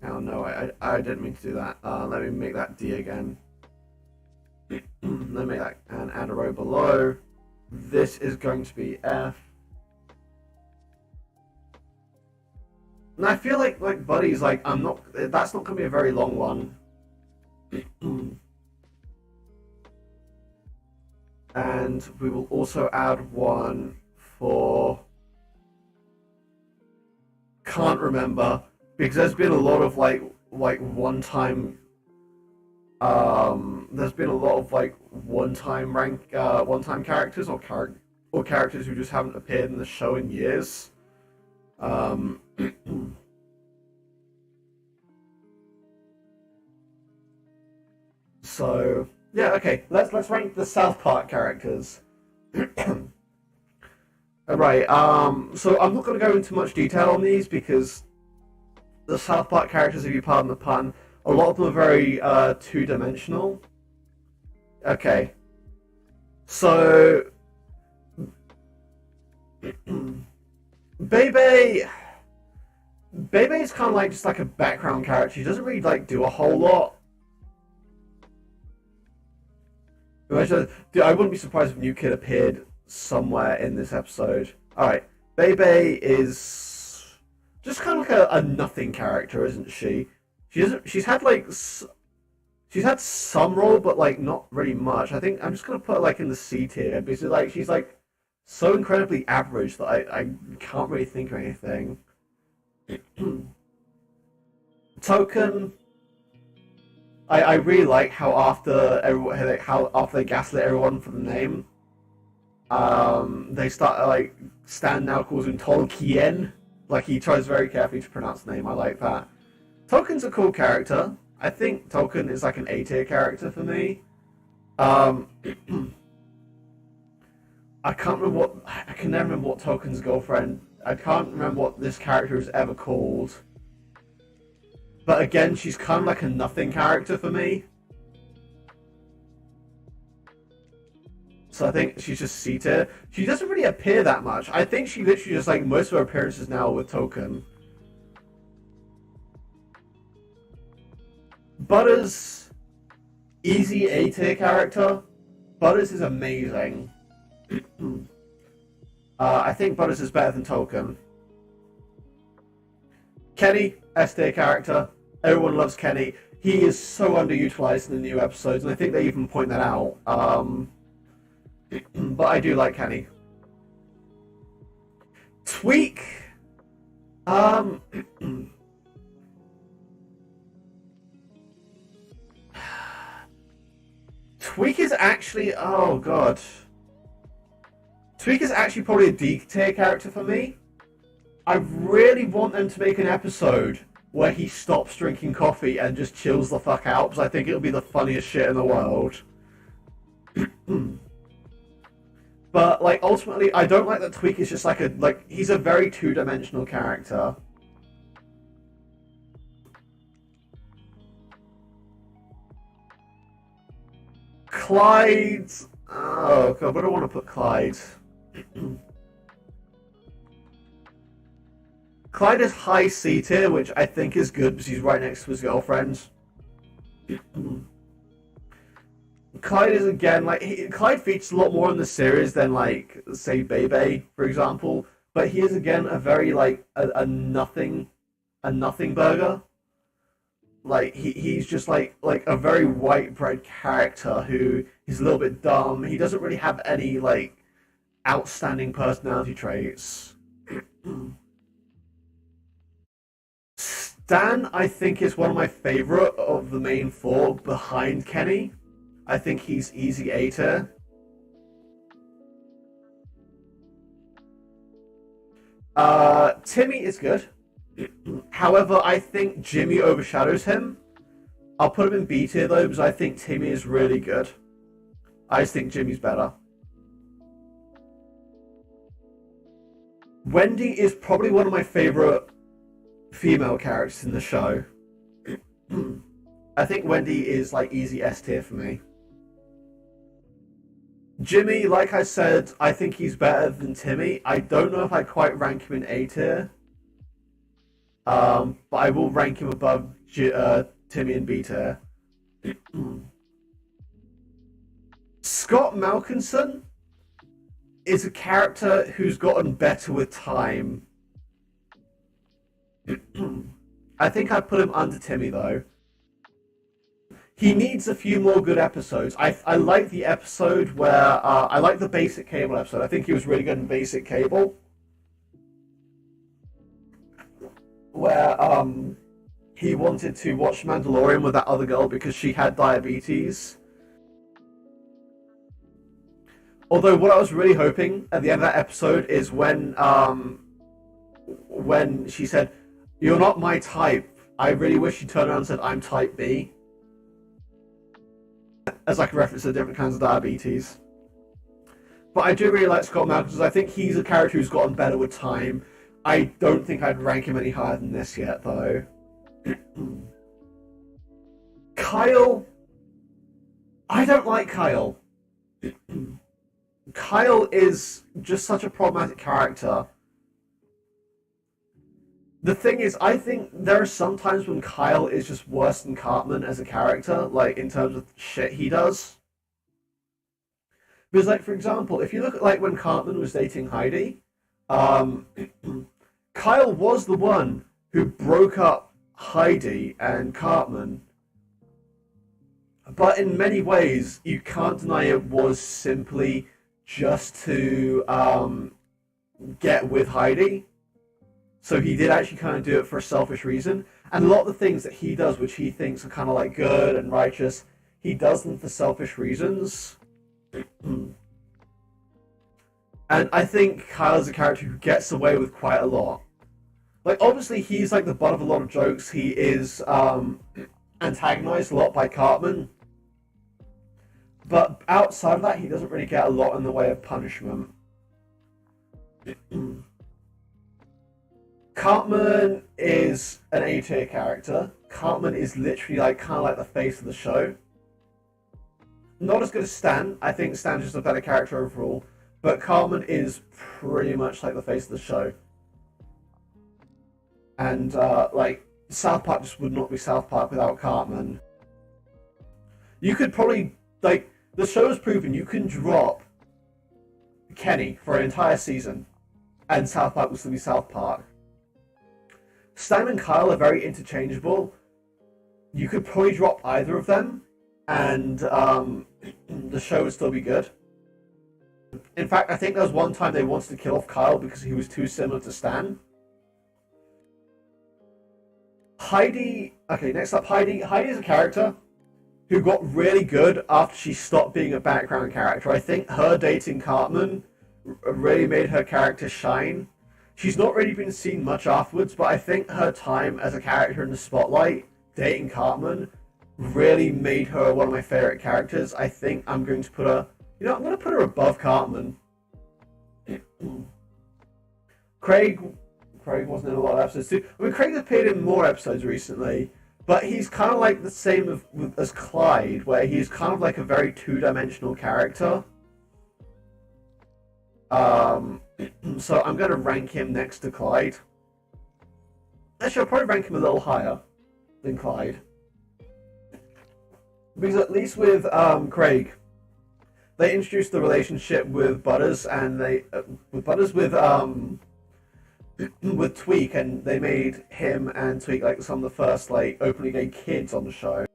Oh no, I didn't mean to do that. Let me make that D again. Let me make that and add a row below. This is going to be F. And I feel like Buddy's like that's not gonna be a very long one. And we will also add one for can't remember, because there's been a lot of like one-time there's been a lot of like one-time characters or characters who just haven't appeared in the show in years. So yeah, okay. Let's rank the South Park characters. Alright, so I'm not going to go into much detail on these because the South Park characters, if you pardon the pun, a lot of them are very two-dimensional. Okay. So Bebe is kind of like just like a background character. He doesn't really like do a whole lot. Dude, I wouldn't be surprised if New Kid appeared somewhere in this episode. Alright, Bebe is just kind of like a nothing character, isn't she? She's had some role, but like not really much. I think I'm just gonna put her like in the C tier because like she's like so incredibly average that I can't really think of anything. Token. I really like how after they gaslit everyone for the name, they start like Stan now calls him Tolkien. Like he tries very carefully to pronounce the name. I like that. Token's a cool character. I think Token is like an A tier character for me. I can't remember what I can never remember what Token's girlfriend. I can't remember what this character is ever called. But again, she's kind of like a nothing character for me. So I think she's just C tier. She doesn't really appear that much. I think she literally just like most of her appearances now with Token. Butters, easy A tier character. Butters is amazing. I think Butters is better than Token. Kenny, S tier character. Everyone loves Kenny. He is so underutilized in the new episodes, and I think they even point that out. But I do like Kenny. Tweak. Tweak is actually, oh god. Tweak is actually probably a D tier character for me. I really want them to make an episode where he stops drinking coffee and just chills the fuck out, because I think it'll be the funniest shit in the world. But, like, ultimately, I don't like that Tweak is just like he's a very two-dimensional character. Clyde... Oh, God, where do I want to put Clyde? Clyde is high C tier, which I think is good because he's right next to his girlfriend. Clyde is, again, like, Clyde features a lot more in the series than, like, say, Bebe, for example. But he is, again, a very, like, a nothing burger. Like, he's just, like a very white bread character who is a little bit dumb. He doesn't really have any, like, outstanding personality traits. Stan, I think, is one of my favorite of the main four behind Kenny. I think he's easy A tier. Timmy is good. However, I think Jimmy overshadows him. I'll put him in B tier though, because I think Timmy is really good. I just think Jimmy's better. Wendy is probably one of my favorite female characters in the show. I think Wendy is like easy S tier for me. Jimmy, like I said, I think he's better than Timmy. I don't know if I'd quite rank him in A tier. But I will rank him above Timmy in B tier. Scott Malkinson is a character who's gotten better with time. I think I'd put him under Timmy though. He needs a few more good episodes. I like the episode where I like the Basic Cable episode. I think he was really good in Basic Cable, where he wanted to watch Mandalorian with that other girl because she had diabetes. Although what I was really hoping at the end of that episode is when she said, "You're not my type," I really wish she turned around and said, "I'm type B." As like a reference to different kinds of diabetes. But I do really like Scott Malcolm because I think he's a character who's gotten better with time. I don't think I'd rank him any higher than this yet, though. Kyle. I don't like Kyle. Kyle is just such a problematic character. The thing is, I think there are some times when Kyle is just worse than Cartman as a character, like, in terms of shit he does. Because, like, for example, if you look at, like, when Cartman was dating Heidi, Kyle was the one who broke up Heidi and Cartman. But in many ways, you can't deny it was simply just to get with Heidi. So he did actually kind of do it for a selfish reason. And a lot of the things that he does, which he thinks are kind of like good and righteous, he does them for selfish reasons. And I think Kyle's a character who gets away with quite a lot. Like, obviously, he's like the butt of a lot of jokes. He is antagonized a lot by Cartman, but outside of that, he doesn't really get a lot in the way of punishment. Cartman is an A tier character. Cartman is literally like kind of like the face of the show. Not as good as Stan. I think Stan's just a better character overall, but Cartman is pretty much like the face of the show. And like South Park just would not be South Park without Cartman. You could probably, like, the show has proven you can drop Kenny for an entire season, and South Park will still be South Park. Stan and Kyle are very interchangeable. You could probably drop either of them, and the show would still be good. In fact, I think there was one time they wanted to kill off Kyle because he was too similar to Stan. Heidi... Okay, next up, Heidi. Heidi is a character who got really good after she stopped being a background character. I think her dating Cartman really made her character shine. She's not really been seen much afterwards, but I think her time as a character in the spotlight, dating Cartman, really made her one of my favorite characters. I think I'm going to put her... You know, I'm going to put her above Cartman. Craig wasn't in a lot of episodes too. I mean, Craig appeared in more episodes recently, but he's kind of like the same as Clyde, where he's kind of like a very two-dimensional character. So I'm going to rank him next to Clyde. Actually, I'll probably rank him a little higher than Clyde. Because at least with Craig, they introduced the relationship with Butters, and with Tweak, and they made him and Tweak like some of the first like openly gay kids on the show.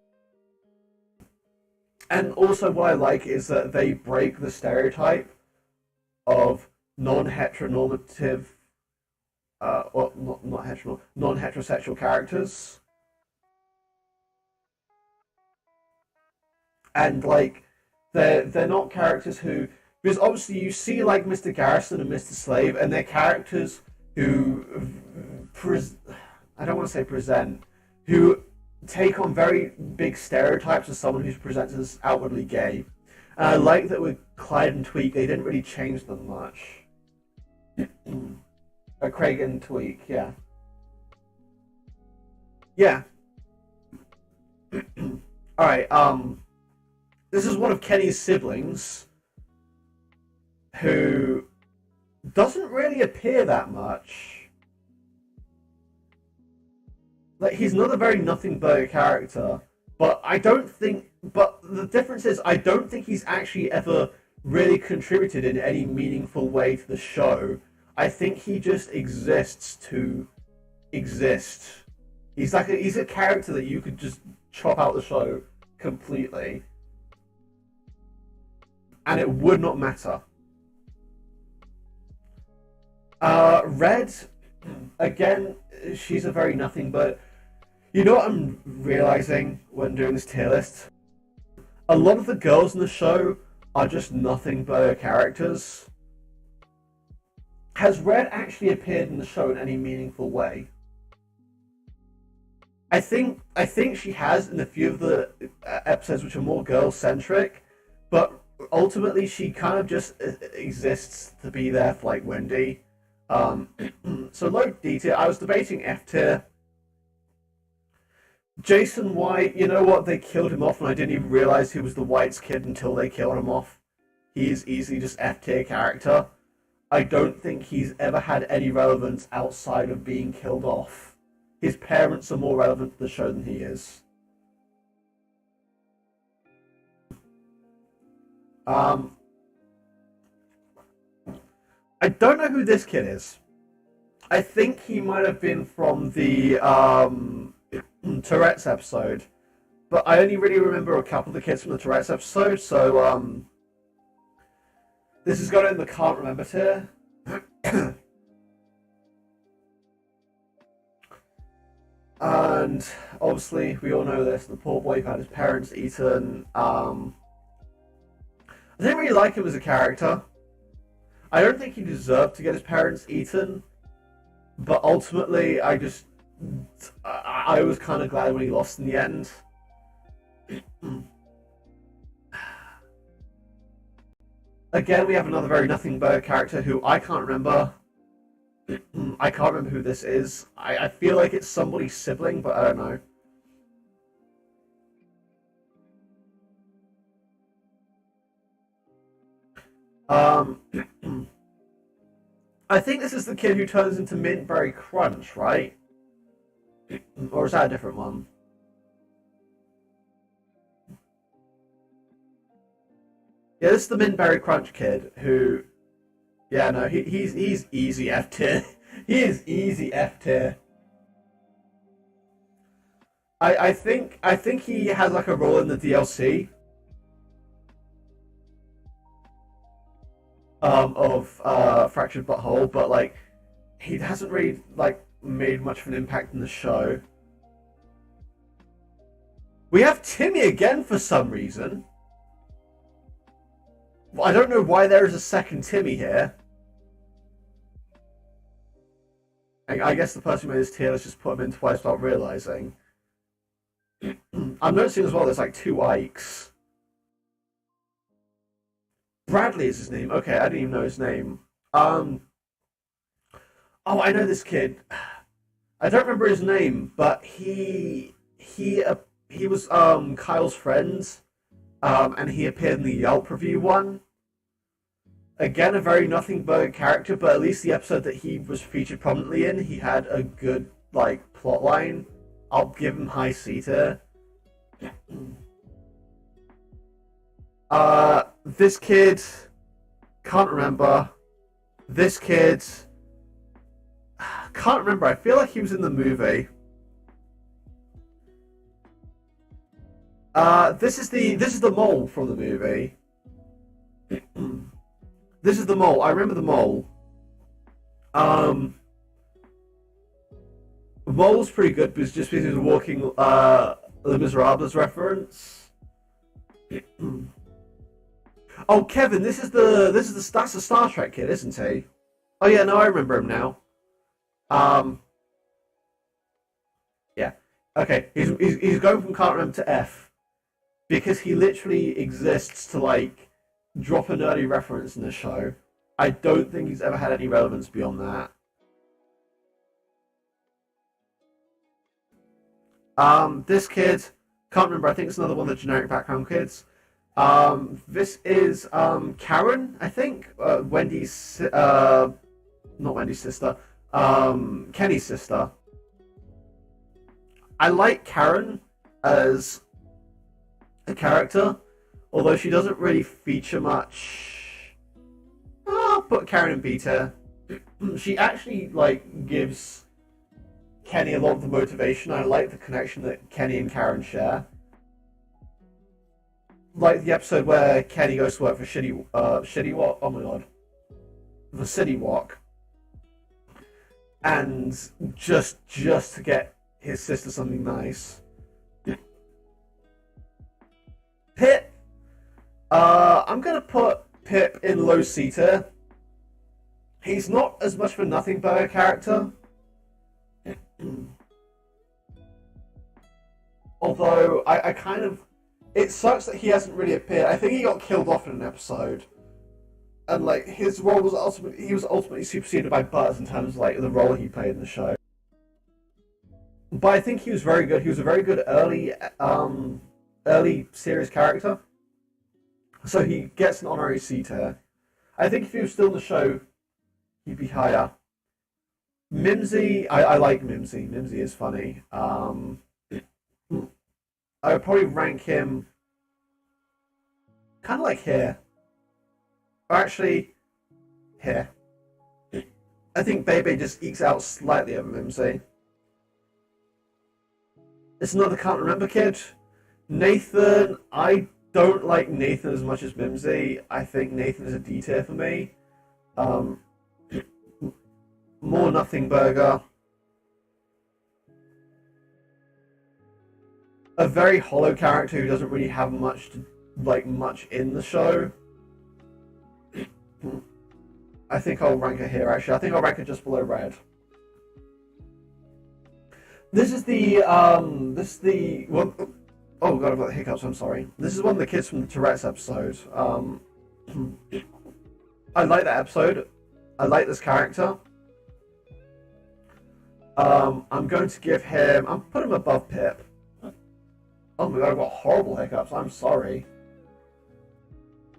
And also what I like is that they break the stereotype of non-heteronormative, non-heterosexual characters. And like they're not characters who, because obviously you see like Mr. Garrison and Mr. Slave, and they're characters who I don't want to say present, who take on very big stereotypes as someone who's presented as outwardly gay. And I like that with Clyde and Tweak, they didn't really change them much. Craig and Tweak, yeah. Yeah. Alright, this is one of Kenny's siblings who doesn't really appear that much. Like, he's not a very nothing burger character, but the difference is I don't think he's actually ever really contributed in any meaningful way to the show. I think he just exists to exist. He's a character that you could just chop out the show completely, and it would not matter. Red, again, she's a very nothing, but you know what I'm realizing when doing this tier list? A lot of the girls in the show are just nothing but characters. Has Red actually appeared in the show in any meaningful way? I think she has in a few of the episodes which are more girl-centric, but ultimately she kind of just exists to be there for like Wendy. So low D tier. I was debating F tier. Jason White, you know what? They killed him off, and I didn't even realize he was the White's kid until they killed him off. He's easily just F tier character. I don't think he's ever had any relevance outside of being killed off. His parents are more relevant to the show than he is. I don't know who this kid is. I think he might have been from the Tourette's episode, but I only really remember a couple of the kids from the Tourette's episode, so this is going in the can't remember tier. And obviously we all know this, the poor boy who had his parents eaten. I didn't really like him as a character. I don't think he deserved to get his parents eaten, But ultimately, I was kind of glad when he lost in the end. Again, we have another very nothing burger character who I can't remember. I can't remember who this is. I feel like it's somebody's sibling, but I don't know. I think this is the kid who turns into Mint Berry Crunch, right? Or is that a different one? Yeah, this is the Mint Berry Crunch kid who. Yeah, no, he's easy F tier. He is easy F tier. I think he has like a role in the DLC of Fractured Butthole, but like he hasn't really like made much of an impact in the show. We have Timmy again for some reason. I don't know why there is a second Timmy here. I guess the person who made this tier list just put him in twice without realizing. I'm noticing as well there's like two Ikes. Bradley is his name. Okay, I didn't even know his name. Oh, I know this kid. I don't remember his name, but he was Kyle's friend, and he appeared in the Yelp review one. Again, a very nothing burger character, but at least the episode that he was featured prominently in, he had a good like plot line. I'll give him high C tier. This kid can't remember. This kid can't remember. I feel like he was in the movie. This is the mole from the movie. This is the mole. I remember the mole. Mole's pretty good, but it's just because he was walking Les Miserables reference. Oh, Kevin, that's the Star Trek kid, isn't he? Oh yeah, no, I remember him now. Um, yeah. Okay, he's going from can't remember to F because he literally exists to like drop a nerdy reference in the show. I don't think he's ever had any relevance beyond that. This kid can't remember. I think it's another one of the generic background kids. This is Karen, I think. Not Wendy's sister. Kenny's sister. I like Karen as a character, although she doesn't really feature much. I'll put Karen in B tier. She actually like gives Kenny a lot of the motivation. I like the connection that Kenny and Karen share. Like the episode where Kenny goes to work for Shitty Walk. Oh my god, the City Walk, and just to get his sister something nice. Pip, I'm gonna put Pip in low C tier. He's not as much of a nothing burger character. Although I kind of, it sucks that he hasn't really appeared. I think he got killed off in an episode, and like his role was ultimately superseded by Buzz in terms of like the role he played in the show. But I think he was very good. He was a very good early series character, so he gets an honorary C tier. I think if he was still in the show, he'd be higher. Mimsy, I like Mimsy. Mimsy is funny. I would probably rank him kind of like here. Or actually, here. I think Bebe just ekes out slightly over Mimsy. It's another can't remember kid. Nathan, I don't like Nathan as much as Mimsy. I think Nathan is a D tier for me. More nothing burger. A very hollow character who doesn't really have much in the show. I think I'll rank her here actually. I think I'll rank her just below Red. This is the one. Oh god, I've got the hiccups. I'm sorry. This is one of the kids from the Tourette's episode. I like that episode. I like this character. I'm going to give him. I'm put him above Pip. Oh my god, I've got horrible hiccups. I'm sorry.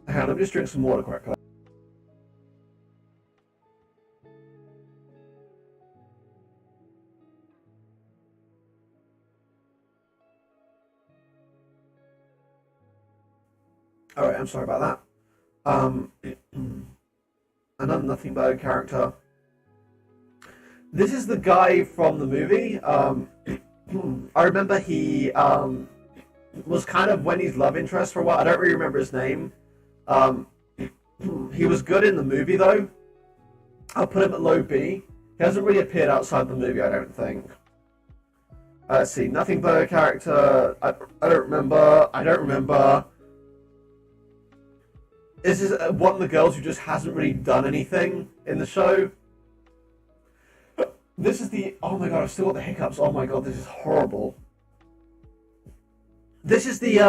Hang on, let me just drink some water quickly. Alright, I'm sorry about that. Another Nothing Burger character. This is the guy from the movie. I remember he was kind of Wendy's love interest for a while. I don't really remember his name. He was good in the movie though. I'll put him at low B. He hasn't really appeared outside the movie, I don't think. Let's see, Nothing Burger character. I don't remember. I don't remember. This is one of the girls who just hasn't really done anything in the show. This is the... Oh my god, I've still got the hiccups. Oh my god, this is horrible. This is the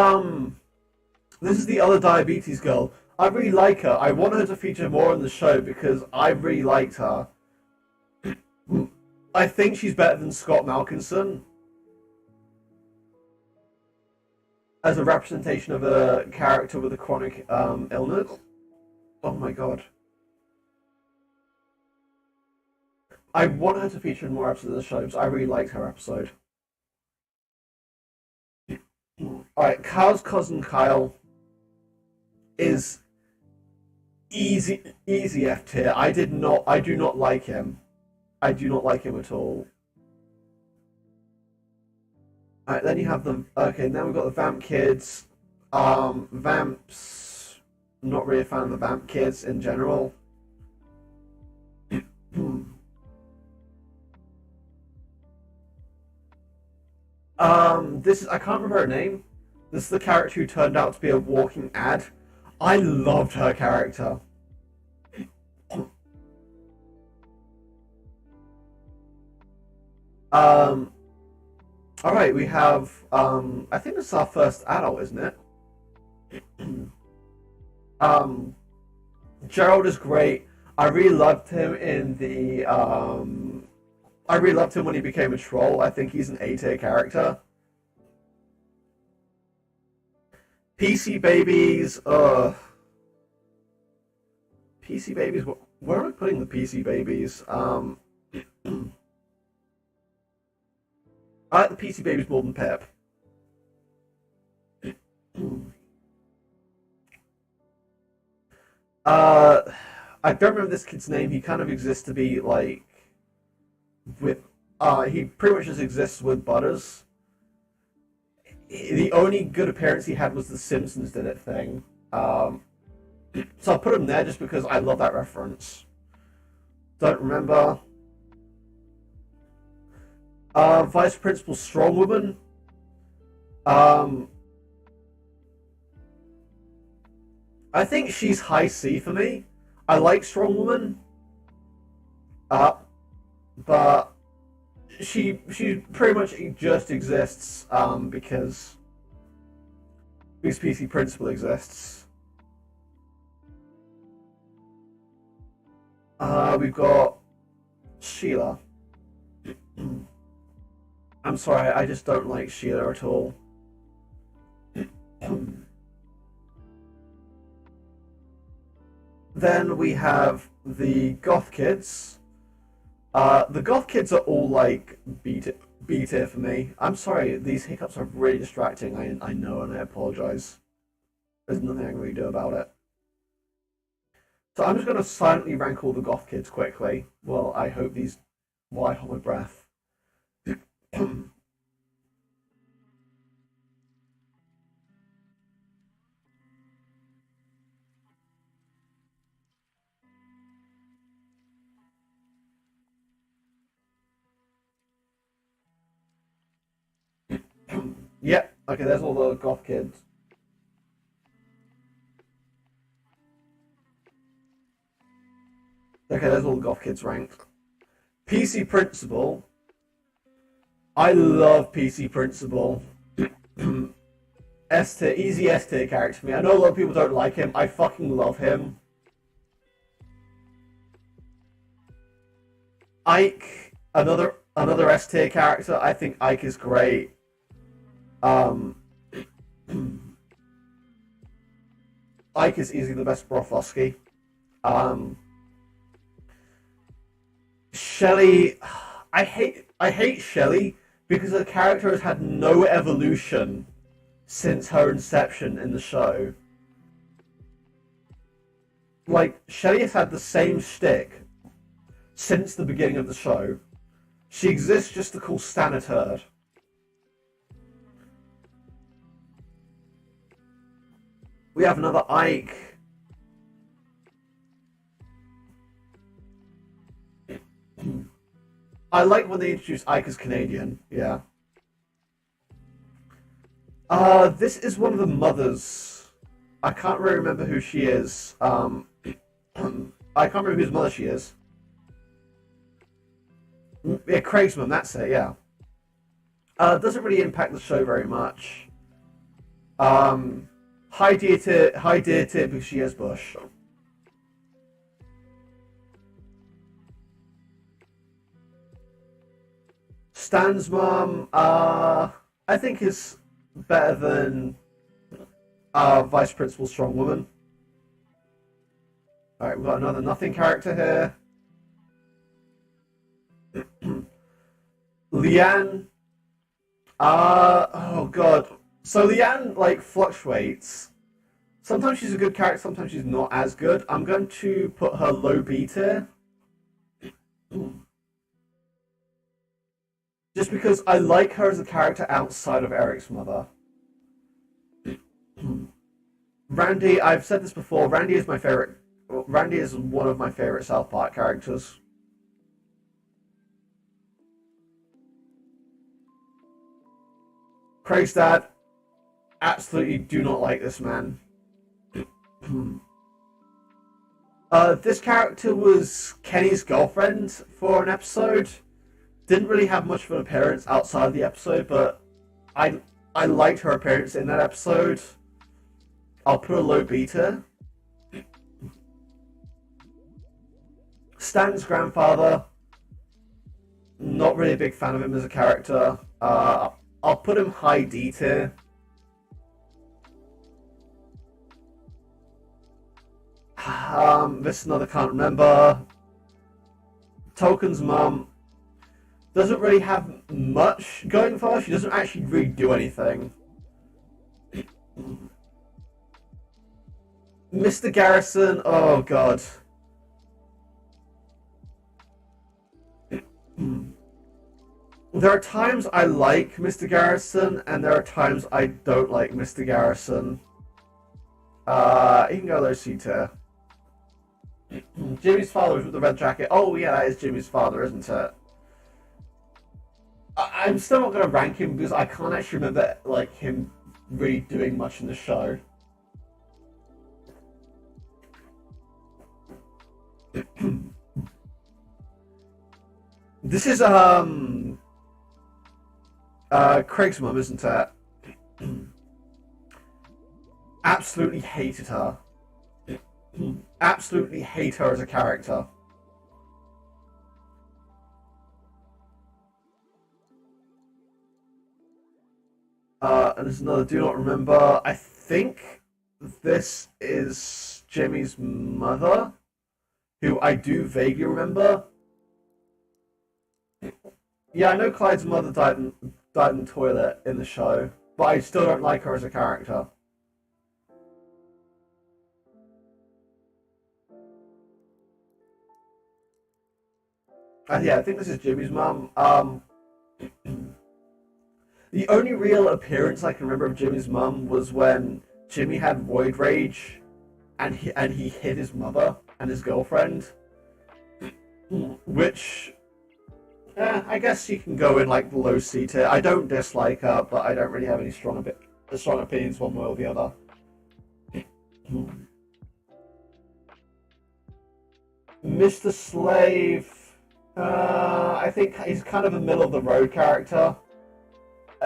other diabetes girl. I really like her. I want her to feature more in the show because I really liked her. I think she's better than Scott Malkinson as a representation of a character with a chronic illness. Oh my god. I want her to feature in more episodes of the show because I really liked her episode. Alright, Kyle's cousin Kyle is easy F tier. I do not like him. I do not like him at all. Alright, then you have the... Okay, now we've got the Vamp kids. Vamps... Not really a fan of the Vamp kids in general. This is... I can't remember her name. This is the character who turned out to be a walking ad. I loved her character. Alright, we have, I think this is our first adult, isn't it? Gerald is great. I really loved him in the, I really loved him when he became a troll. I think he's an A-tier character. PC Babies, PC Babies, where am I putting the PC Babies? I like the PC Babies more than Pep. I don't remember this kid's name. He kind of exists to be like with he pretty much just exists with Butters. The only good appearance he had was the Simpsons did it thing. So I'll put him there just because I love that reference. Don't remember. Vice Principal Strongwoman. I think she's high C for me. I like Strongwoman. But she pretty much just exists because PC Principal exists. We've got Sheila. I'm sorry, I just don't like Sheila at all. Then we have the Goth Kids. The Goth Kids are all like B tier for me. I'm sorry, these hiccups are really distracting. I know, and I apologize. There's nothing I can really do about it. So I'm just going to silently rank all the Goth Kids quickly. Well, I hope these... While I hold my breath. Yep, okay, there's all the Goth Kids. Okay, there's all the Goth Kids ranked. PC Principal. I love PC Principal. S tier, easy S tier character for me. I know a lot of people don't like him. I fucking love him. Ike, another S tier character. I think Ike is great. Ike is easily the best Broflovski. Shelly, I hate Shelly because her character has had no evolution since her inception in the show. Like, Shelly has had the same shtick since the beginning of the show. She exists just to call Stan a turd. We have another Ike. I like when they introduce Ike as Canadian, yeah. This is one of the mothers. I can't really remember who she is. I can't remember whose mother she is. Yeah, Craig's mum, that's it, yeah. Doesn't really impact the show very much. High dear tip because she is Bush. Stan's mum, I think is better than Vice Principal Strong Woman. Alright, we've got another nothing character here. Leanne. Oh god. So Leanne, like, fluctuates. Sometimes she's a good character, sometimes she's not as good. I'm going to put her low B tier. Just because I like her as a character outside of Eric's mother. Randy, I've said this before, Randy is my favorite. Randy is one of my favorite South Park characters. Craig's dad, absolutely do not like this man. This character was Kenny's girlfriend for an episode. Didn't really have much of an appearance outside of the episode, but I liked her appearance in that episode. I'll put a low beta. Stan's grandfather, not really a big fan of him as a character. I'll put him high D tier. This another can't remember. Token's mum doesn't really have much going for her. She doesn't actually really do anything. Mr. Garrison, oh god. There are times I like Mr. Garrison, and there are times I don't like Mr. Garrison. He can go low C tier. Jimmy's father was with the red jacket. Oh yeah, that is Jimmy's father, isn't it? I'm still not going to rank him because I can't actually remember like him really doing much in the show. This is Craig's mum, isn't it? Absolutely hated her. Absolutely hate her as a character. And there's another do not remember. I think this is Jimmy's mother, who I do vaguely remember. Yeah, I know Clyde's mother died in the toilet in the show, but I still don't like her as a character. And yeah, I think this is Jimmy's mum. The only real appearance I can remember of Jimmy's mum was when Jimmy had void rage, and he hit his mother and his girlfriend, which I guess she can go in like the low C tier. I don't dislike her, but I don't really have any strong opinions one way or the other. Mr. Slave, I think he's kind of a middle of the road character.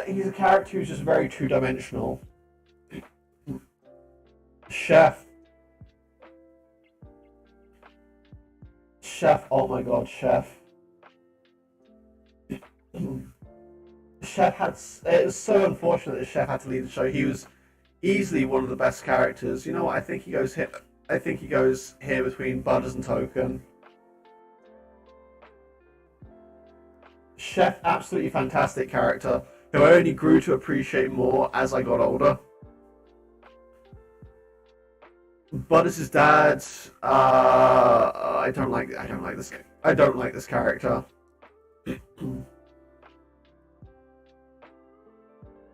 He's a character who's just very two-dimensional. Chef. Chef, oh my god, Chef. Chef had. It was so unfortunate that Chef had to leave the show. He was easily one of the best characters. You know what? I think he goes here. I think he goes here between Butters and Token. Chef, absolutely fantastic character, who I only grew to appreciate more as I got older. Butters' dad. I don't like this character.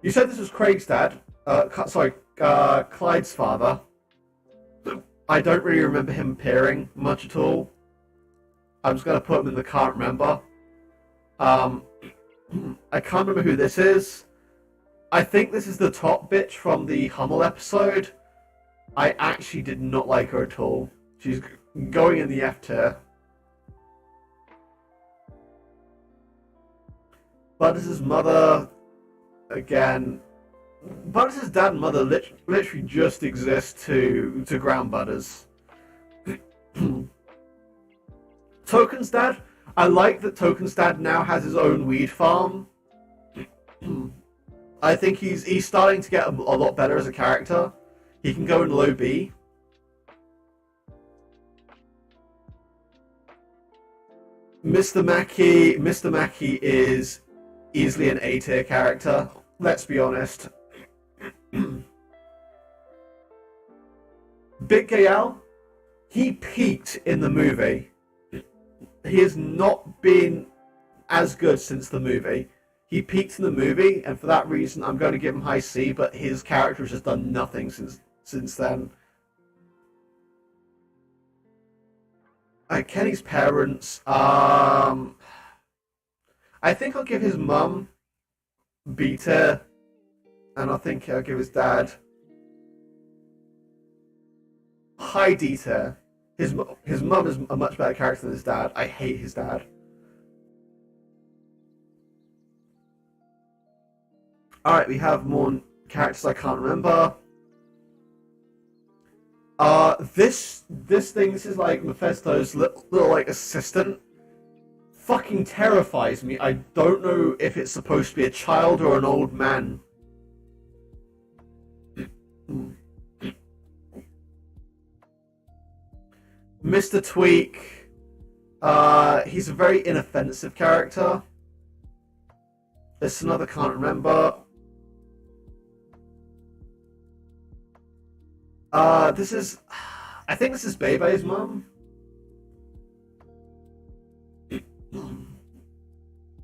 You said this was Craig's dad. Clyde's father. I don't really remember him appearing much at all. I'm just gonna put him in the can't remember. I can't remember who this is. I think this is the top bitch from the Hummel episode. I actually did not like her at all. She's going in the F tier. Butters' mother, again. Butters' dad and mother literally just exist to ground Butters. Token's dad. I like that Token's dad now has his own weed farm. I think he's starting to get a lot better as a character. He can go in low B. Mr. Mackey is easily an A tier character. Let's be honest. Big Gael, he peaked in the movie. He has not been as good since the movie. He peaked in the movie, and for that reason, I'm going to give him high C. But his character has just done nothing since then. Kenny's parents. I think I'll give his mum B tier, and I think I'll give his dad high D tier. His mum is a much better character than his dad. I hate his dad. Alright, we have more characters I can't remember. This is like Mephisto's little like assistant. Fucking terrifies me. I don't know if it's supposed to be a child or an old man. Mr. Tweak. He's a very inoffensive character. There's another can't remember. I think this is Bebe's mum.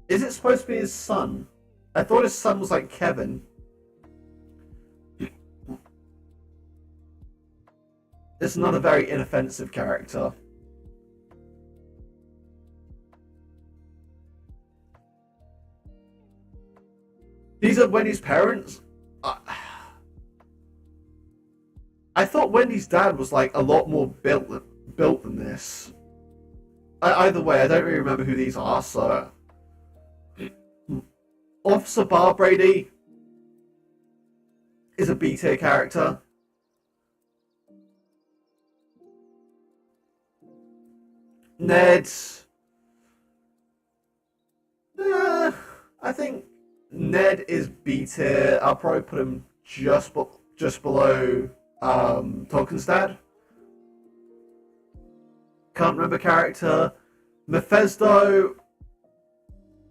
Is it supposed to be his son? I thought his son was like Kevin. It's not a very inoffensive character. These are Wendy's parents? I thought Wendy's dad was like a lot more built than this. Either way, I don't really remember who these are, so... Officer Bar Brady is a B tier character. Ned... I think Ned is B tier. I'll probably put him just below Tolkien's dad. Can't remember character. Mephisto.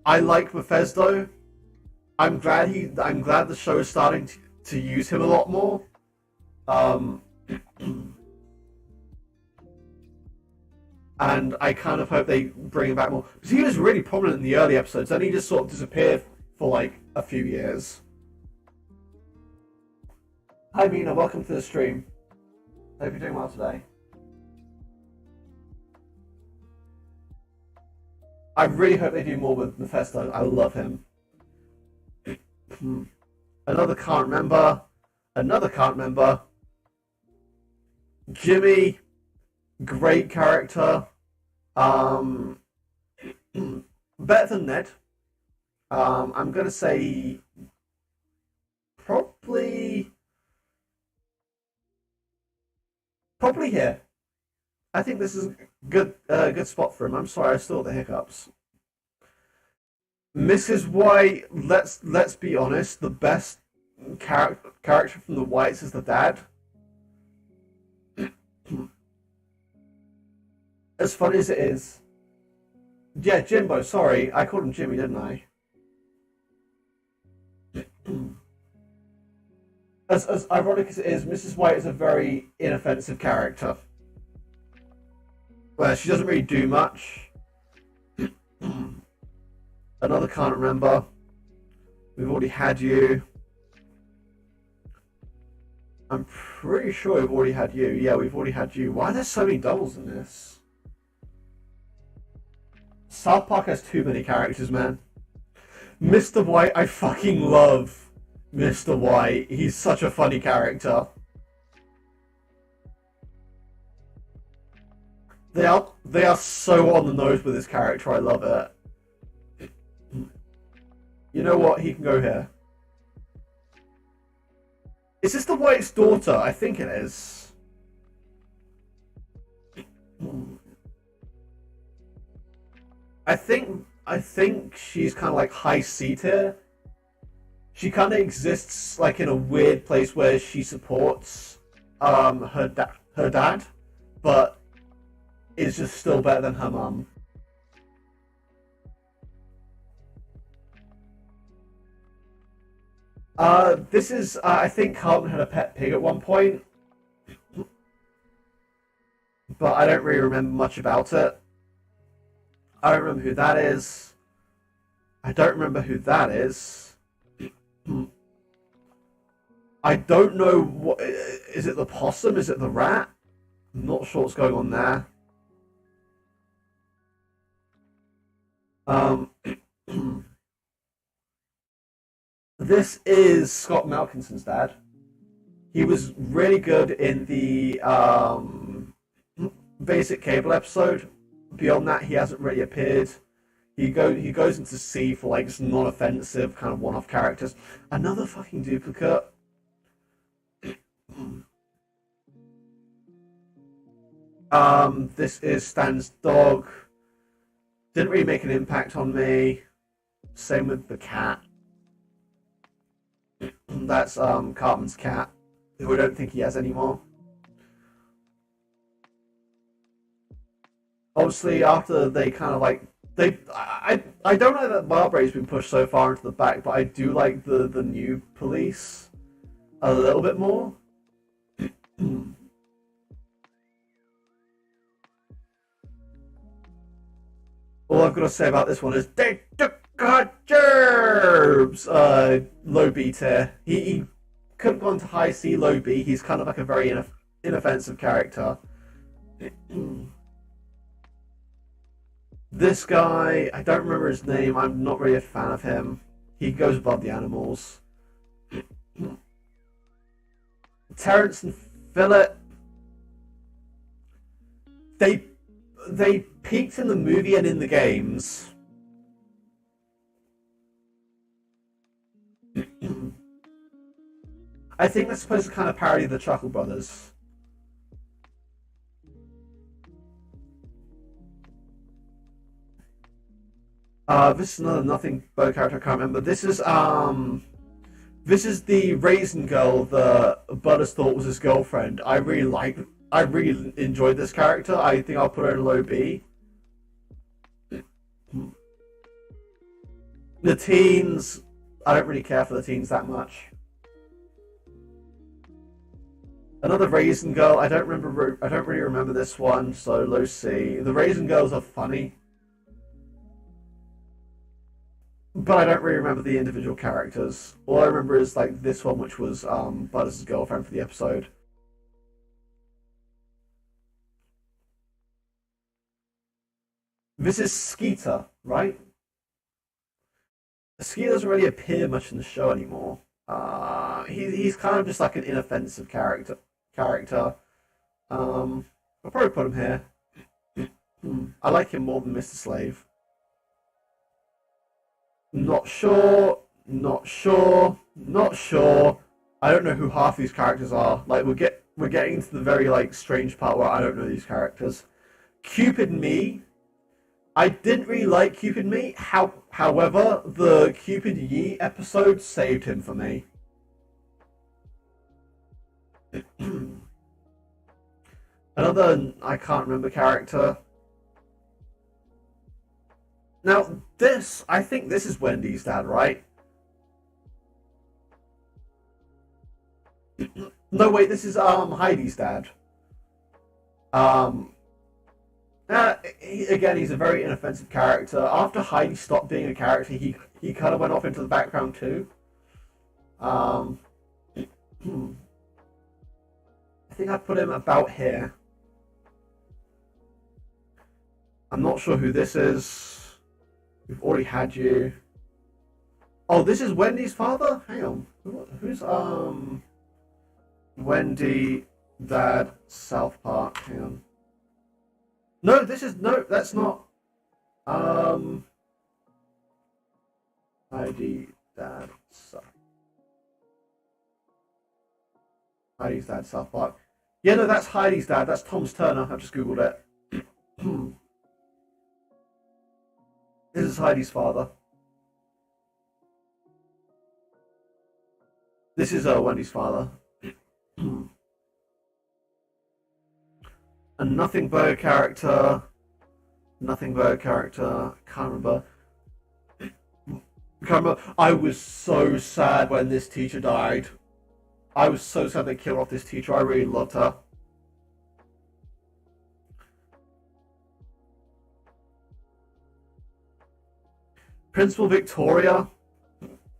I like Mephisto. I'm glad the show is starting to use him a lot more. And I kind of hope they bring him back more. Because he was really prominent in the early episodes, and he just sort of disappeared for like a few years. Hi Mina, welcome to the stream. Hope you're doing well today. I really hope they do more with Mephisto. I love him. Another can't remember. Jimmy, great character. Better than Ned. I'm gonna say probably here. I think this is a good spot for him. I'm sorry, I still have the hiccups. Mrs. White, let's be honest, the best character from the Whites is the dad. As funny as it is. Yeah, Jimbo, sorry, I called him Jimmy, didn't I? As ironic as it is, Mrs. White is a very inoffensive character. Well, she doesn't really do much. Another can't remember. We've already had you. I'm pretty sure we've already had you. Yeah, we've already had you. Why are there so many doubles in this? South Park has too many characters, man. Mr. White, I fucking love Mr. White. He's such a funny character. They are so on the nose with this character. I love it. You know what? He can go here. Is this the White's daughter? I think it is. I think she's kind of like high C tier. She kind of exists like in a weird place where she supports her dad, but is just still better than her mum. This is, I think Carlton had a pet pig at one point, but I don't really remember much about it. I don't remember who that is. I don't remember who that is. I don't know what, is it the possum? Is it the rat? I'm not sure what's going on there. This is Scott Malkinson's dad. He was really good in the Basic Cable episode. Beyond that, he hasn't really appeared. He goes into C for like just non-offensive kind of one-off characters. Another fucking duplicate. This is Stan's dog. Didn't really make an impact on me. Same with the cat. That's Cartman's cat, who I don't think he has anymore. Obviously, after they kind of like I don't know that Barbara's been pushed so far into the back, but I do like the new police a little bit more. All I've got to say about this one is they took gerbs. Low B tier. He could have gone to high C, low B. He's kind of like a very inoffensive character. This guy, I don't remember his name. I'm not really a fan of him. He goes above the animals. Terrence and Philip. They peaked in the movie and in the games. I think they're supposed to kind of parody the Chuckle Brothers. This is another nothing but character I can't remember. This is the Raisin Girl that Butters thought was his girlfriend. I really enjoyed this character. I think I'll put her in low B. The teens, I don't really care for the teens that much. Another Raisin Girl. I don't really remember this one, so low C. The Raisin Girls are funny, but I don't really remember the individual characters. All I remember is like this one, which was Butters' girlfriend for the episode. This is Skeeter, right? Skeeter doesn't really appear much in the show anymore. He's kind of just like an inoffensive character. I'll probably put him here. I like him more than Mr. Slave. Not sure. I don't know who half these characters are. Like we're getting into the very like strange part where I don't know these characters. Cupid Me. I didn't really like Cupid Me. However, the Cupid Ye episode saved him for me. Another I can't remember character. Now this, I think this is Wendy's dad, right? No, wait, this is Heidi's dad. Again, he's a very inoffensive character. After Heidi stopped being a character, he kind of went off into the background too. I think I put him about here. I'm not sure who this is. We've already had you. Oh, this is Wendy's father? Hang on. Who's Wendy dad South Park? Hang on. No, that's not Heidi dad Heidi's dad South Park. Yeah, no, that's Heidi's dad. That's Tom's Turner. I've just googled it. This is Heidi's father. This is Wendy's father. A Nothing Burger character. Nothing Burger character. Can't remember. I was so sad when this teacher died. I was so sad they killed off this teacher. I really loved her. Principal Victoria.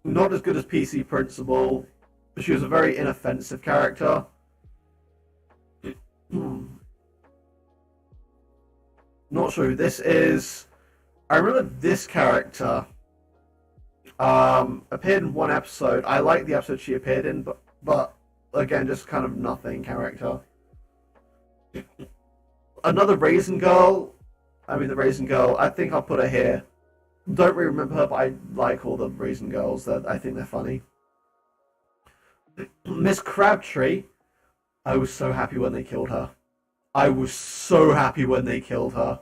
Not as good as PC Principal. She was a very inoffensive character. Not sure who this is. I remember this character appeared in one episode. I liked the episode she appeared in, but again, just kind of nothing character. Another Raisin Girl. The Raisin Girl. I think I'll put her here. Don't really remember her, but I like all the Raisin Girls. I think they're funny. Miss Crabtree. I was so happy when they killed her. I was so happy when they killed her.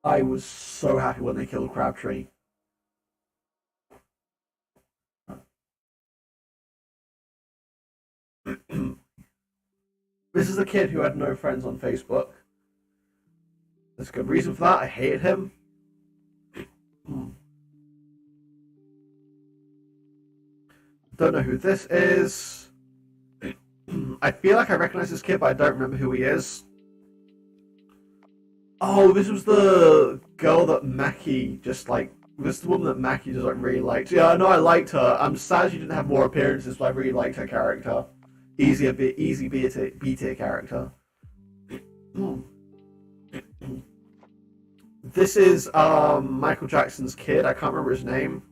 I was so happy when they killed Crabtree. This is a kid who had no friends on Facebook. There's a good reason for that. I hated him. Don't know who this is. I feel like I recognize this kid, but I don't remember who he is. Oh, this was the girl that Mackie just like. This is the woman that Mackie just like really liked. Yeah, I know I liked her. I'm sad she didn't have more appearances, but I really liked her character. Easy B tier character. This is Michael Jackson's kid. I can't remember his name.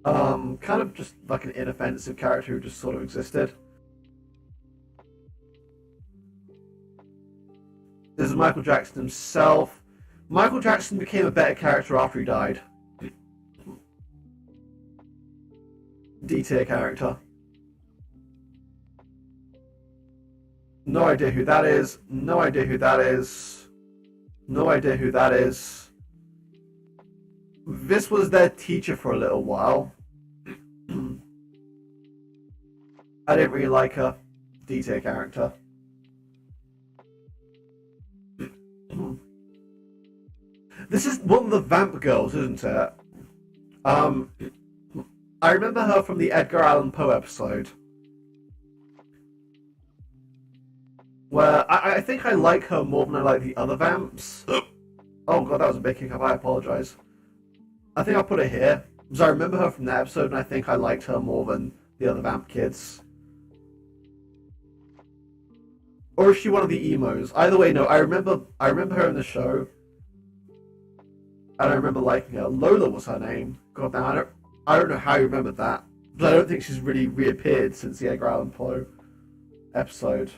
Kind of just like an inoffensive character who just sort of existed. This is Michael Jackson himself. Michael Jackson became a better character after he died. D tier character. No idea who that is. No idea who that is. No idea who that is. This was their teacher for a little while. I didn't really like her. D tier character. This is one of the Vamp girls, isn't it? I remember her from the Edgar Allan Poe episode. Where I think I like her more than I like the other Vamps. Oh god, that was a big hiccup, I apologise. I think I'll put it here. Because I remember her from that episode and I think I liked her more than the other Vamp kids. Or is she one of the emos? Either way, no, I remember her in the show. And I remember liking her. Lola was her name. God, now I don't know how you remembered that. But I don't think she's really reappeared since the Edgar Allan Poe episode.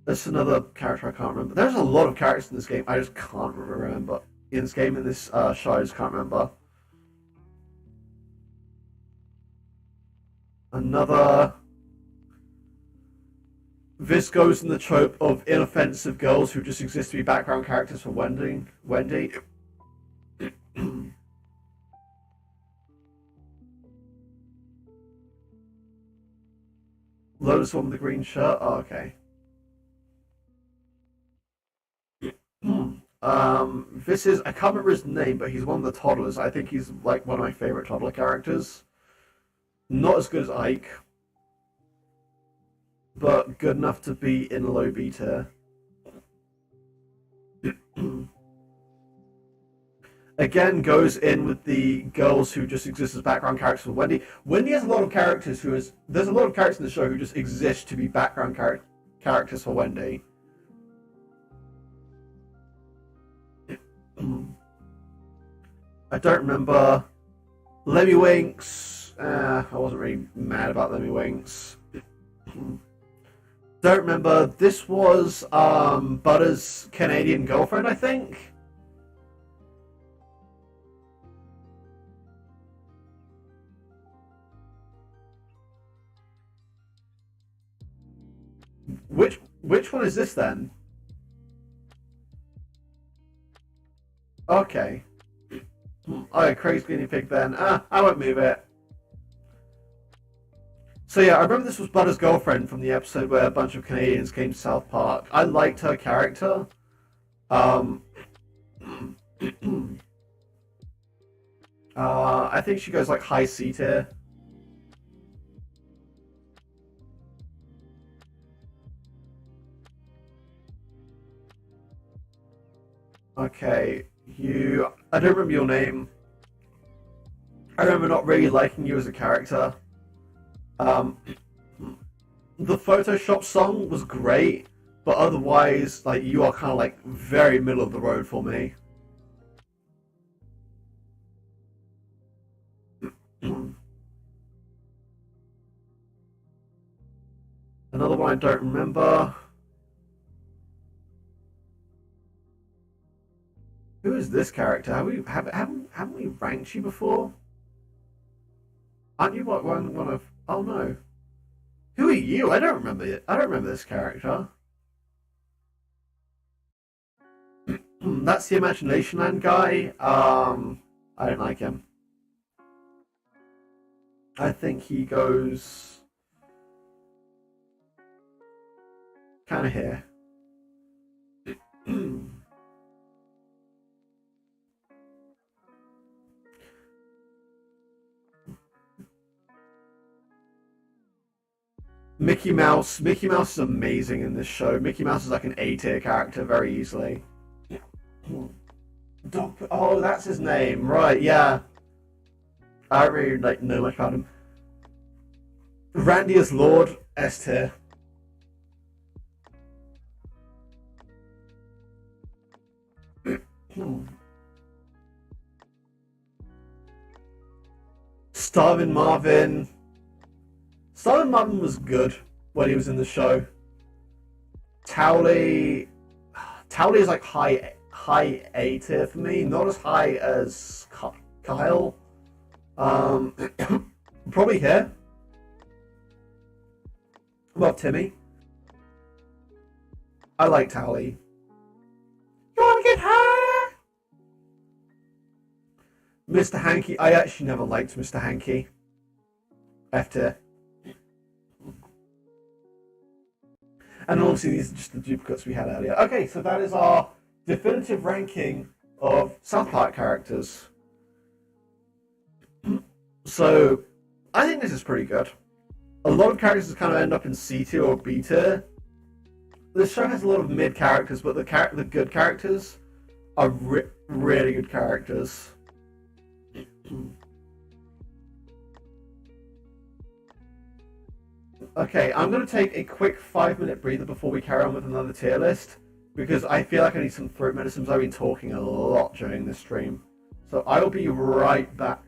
There's another character I can't remember. There's a lot of characters in this game I just can't remember. Ian's game in this show, I just can't remember. Another. This goes in the trope of inoffensive girls who just exist to be background characters for Wendy. Lotus one with the green shirt. Oh, okay. This is, I can't remember his name, but he's one of the toddlers. I think he's like one of my favorite toddler characters. Not as good as Ike, but good enough to be in low B tier. Again, goes in with the girls who just exist as background characters for Wendy. Wendy has a lot of characters there's a lot of characters in the show who just exist to be background characters for Wendy. I don't remember. Lemmy Winks. I wasn't really mad about Lemmy Winks. Don't remember. This was Butter's Canadian girlfriend, I think. Which one is this then? Okay. Oh, Craig's guinea pig then. I won't move it. So yeah, I remember this was Butter's girlfriend from the episode where a bunch of Canadians came to South Park. I liked her character. I think she goes like high C tier. Okay, I don't remember your name. I remember not really liking you as a character. The Photoshop song was great, but otherwise, like, you are kind of like very middle of the road for me. Another one I don't remember. Who is this character? Haven't we ranked you before? Aren't you what one of? Oh no. Who are you? I don't remember it. I don't remember this character. That's the Imagination Land guy. I don't like him. I think he goes kind of here. Mickey Mouse. Mickey Mouse is amazing in this show. Mickey Mouse is like an A tier character very easily. Oh, that's his name, right? Yeah, I don't really like know much about him. Randy as Lord, S tier. Starvin Marvin. Starvin Marvin was good when he was in the show. Towley is like high A tier for me, not as high as Kyle. Probably here. Above Timmy. I like Towley. You wanna get high? Mr. Hankey. I actually never liked Mr. Hankey. F tier. And obviously these are just the duplicates we had earlier. Okay, so that is our definitive ranking of South Park characters. So, I think this is pretty good. A lot of characters kind of end up in C tier or B tier. This show has a lot of mid characters, but the good characters are really good characters. Okay, I'm going to take a quick 5-minute breather before we carry on with another tier list, because I feel like I need some throat medicines. I've been talking a lot during this stream. So I will be right back.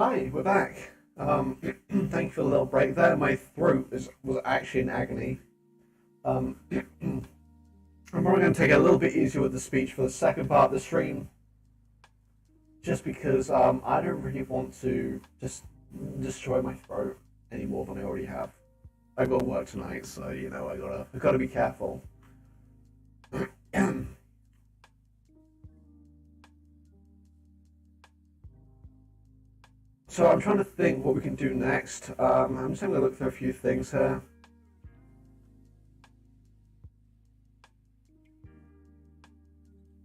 Hi, we're back. Thank you for the little break there. My throat was actually in agony. I'm probably going to take it a little bit easier with the speech for the second part of the stream, just because I don't really want to just destroy my throat any more than I already have. I got work tonight, so you know I gotta be careful. So I'm trying to think what we can do next. I'm just having a look through a few things here.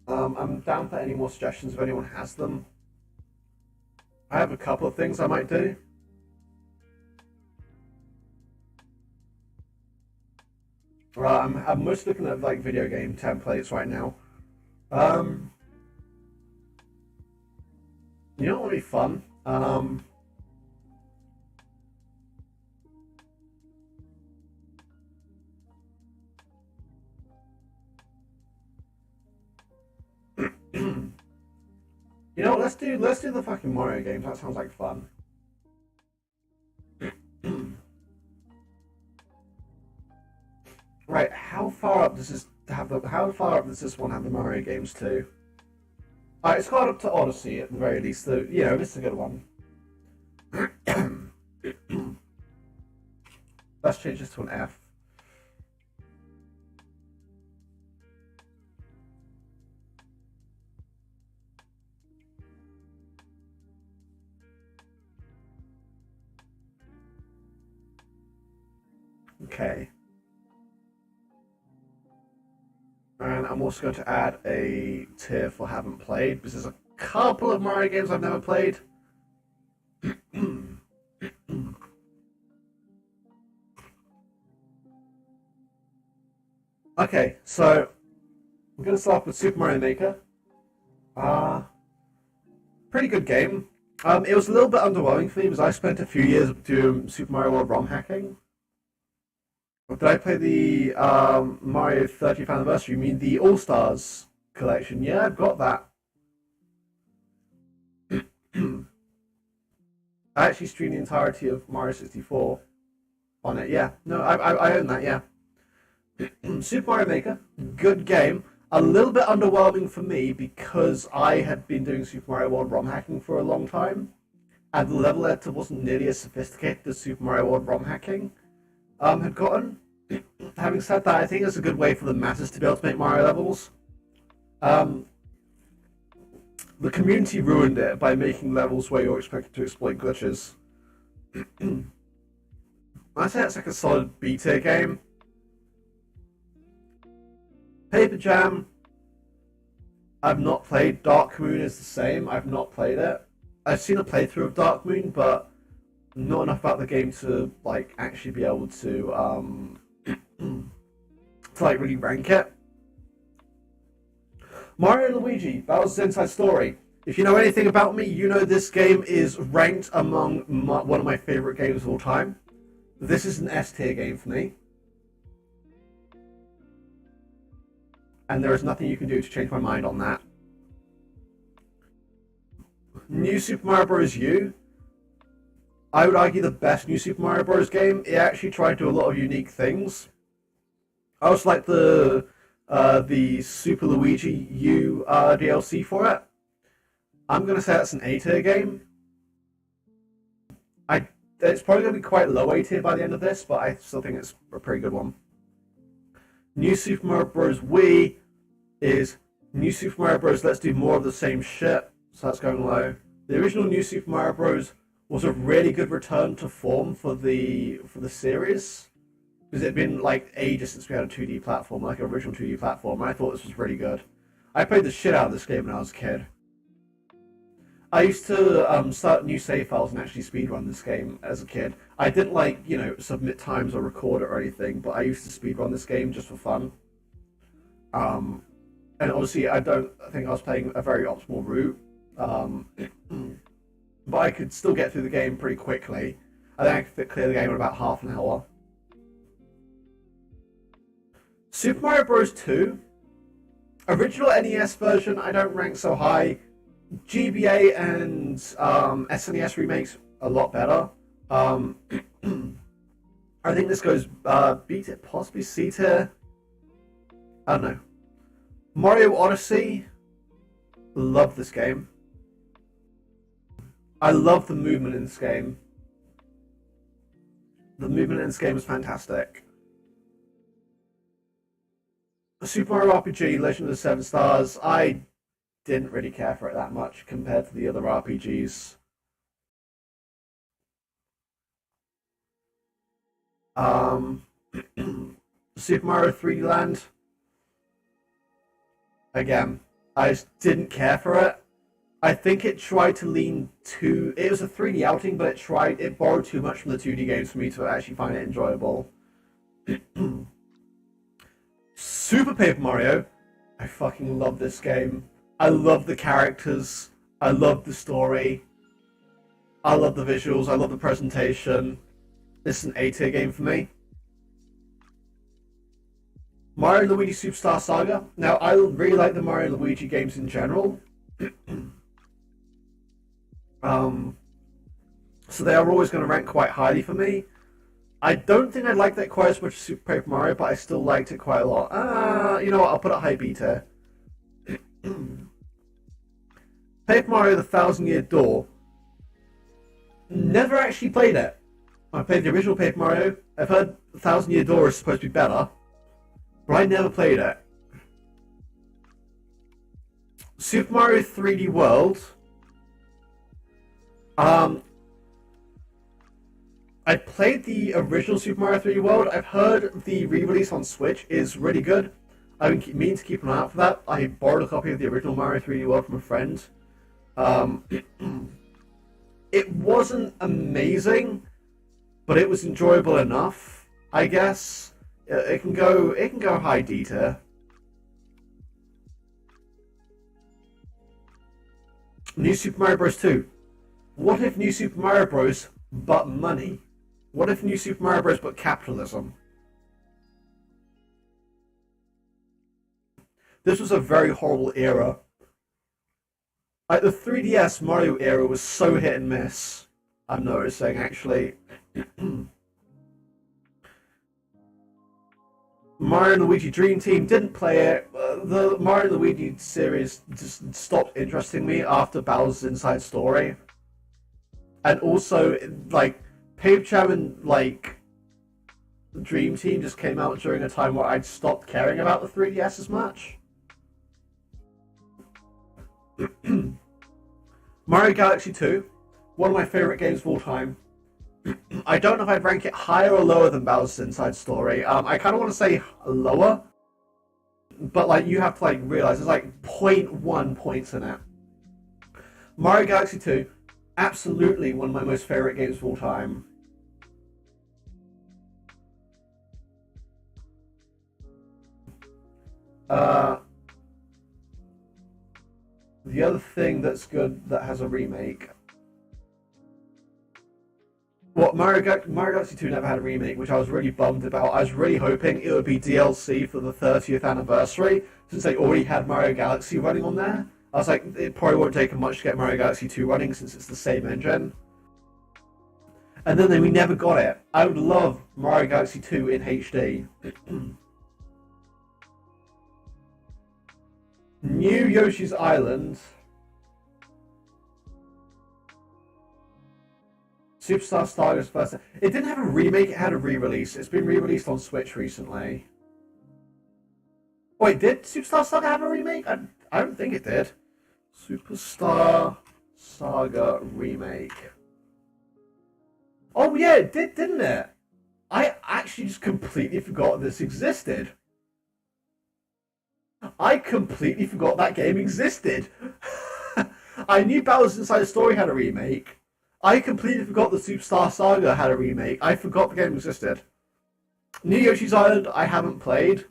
I'm down for any more suggestions if anyone has them. I have a couple of things I might do. I'm mostly looking at like video game templates right now. You know what would be fun? You know what, let's do the fucking Mario games. That sounds like fun. Right, how far up does this one have the Mario games too? Alright, it's got up to Odyssey at the very least, so you know, this is a good one. Let's change this to an F. Okay. And I'm also going to add a tier for haven't played, because there's a couple of Mario games I've never played. Okay, so I'm going to start with Super Mario Maker. Pretty good game. It was a little bit underwhelming for me because I spent a few years doing Super Mario World ROM hacking. Did I play the Mario 30th Anniversary? You mean the All Stars collection? Yeah, I've got that. I actually streamed the entirety of Mario 64 on it. Yeah, no, I own that. Yeah. Super Mario Maker, good game. A little bit underwhelming for me because I had been doing Super Mario World ROM hacking for a long time, and the level editor wasn't nearly as sophisticated as Super Mario World ROM hacking had gotten. Having said that, I think it's a good way for the masses to be able to make Mario levels. The community ruined it by making levels where you're expected to exploit glitches. I'd say it's like a solid B tier game. Paper Jam, I've not played. Dark Moon is the same. I've not played it. I've seen a playthrough of Dark Moon, but not enough about the game to like actually be able to to like really rank it. Mario & Luigi, that was Inside Story. If you know anything about me, you know this game is ranked among one of my favorite games of all time. This is an S tier game for me. And there is nothing you can do to change my mind on that. New Super Mario Bros. U, I would argue the best New Super Mario Bros. Game. It actually tried to do a lot of unique things. I also like the Super Luigi U DLC for it. I'm gonna say that's an A tier game. It's probably gonna be quite low A tier by the end of this, but I still think it's a pretty good one. New Super Mario Bros. Wii is New Super Mario Bros. Let's do more of the same shit, so that's going low. The original New Super Mario Bros. Was a really good return to form for the series, because it had been like ages since we had a 2D platform, like an original 2D platform, and I thought this was really good. I played the shit out of this game when I was a kid. I used to start new save files and actually speedrun this game as a kid. I didn't like, you know, submit times or record it or anything, but I used to speedrun this game just for fun. And obviously I don't think I was playing a very optimal route, but I could still get through the game pretty quickly. I think I could clear the game in about half an hour. Super Mario Bros. 2, original NES version, I don't rank so high. GBA and SNES remakes a lot better. Um, I think this goes B tier, possibly C tier. I don't know. Mario Odyssey. Love this game. I love the movement in this game. The movement in this game is fantastic. Super Mario RPG, Legend of the Seven Stars. I didn't really care for it that much compared to the other RPGs. Super Mario 3D Land. Again, I just didn't care for it. I think it tried to lean too. It was a 3D outing, but it borrowed too much from the 2D games for me to actually find it enjoyable. Super Paper Mario. I fucking love this game. I love the characters. I love the story. I love the visuals. I love the presentation. This is an A tier game for me. Mario and Luigi Superstar Saga. Now, I really like the Mario and Luigi games in general. So they are always going to rank quite highly for me. I don't think I like that quite as much as Super Paper Mario, but I still liked it quite a lot. You know what? I'll put it high B tier. Paper Mario: The Thousand Year Door. Never actually played it. I played the original Paper Mario. I've heard The Thousand Year Door is supposed to be better, but I never played it. Super Mario 3D World. I played the original Super Mario 3D World. I've heard the re-release on Switch is really good. I've been meaning to keep an eye out for that. I borrowed a copy of the original Mario 3D World from a friend. It wasn't amazing, but it was enjoyable enough, I guess. It can go high D tier. New Super Mario Bros. 2. What if New Super Mario Bros. But money? What if New Super Mario Bros. But capitalism? This was a very horrible era. Like, the 3DS Mario era was so hit and miss. I'm noticing, actually. Mario and Luigi Dream Team, didn't play it. The Mario and Luigi series just stopped interesting me after Bowser's Inside Story. And also, like, Paper Jam and, like, Dream Team just came out during a time where I'd stopped caring about the 3DS as much. Mario Galaxy 2, one of my favorite games of all time. I don't know if I'd rank it higher or lower than Bowser's Inside Story. I kind of want to say lower, but like you have to like realize there's like 0.1 points in it. Mario Galaxy 2, absolutely one of my most favorite games of all time. The other thing that's good that has a remake. Mario Galaxy 2 never had a remake, which I was really bummed about. I was really hoping it would be DLC for the 30th anniversary, since they already had Mario Galaxy running on there. I was like, it probably won't take much to get Mario Galaxy 2 running, since it's the same engine. And then we never got it. I would love Mario Galaxy 2 in HD. New Yoshi's Island. Superstar Star's first. It didn't have a remake, it had a re-release. It's been re-released on Switch recently. Wait, did Superstar Saga have a remake? I don't think it did. Superstar Saga remake. Oh yeah, it did, didn't it? I actually just completely forgot this existed. I completely forgot that game existed. I knew Bowser's Inside Story had a remake. I completely forgot the Superstar Saga had a remake. I forgot the game existed. New Yoshi's Island, I haven't played.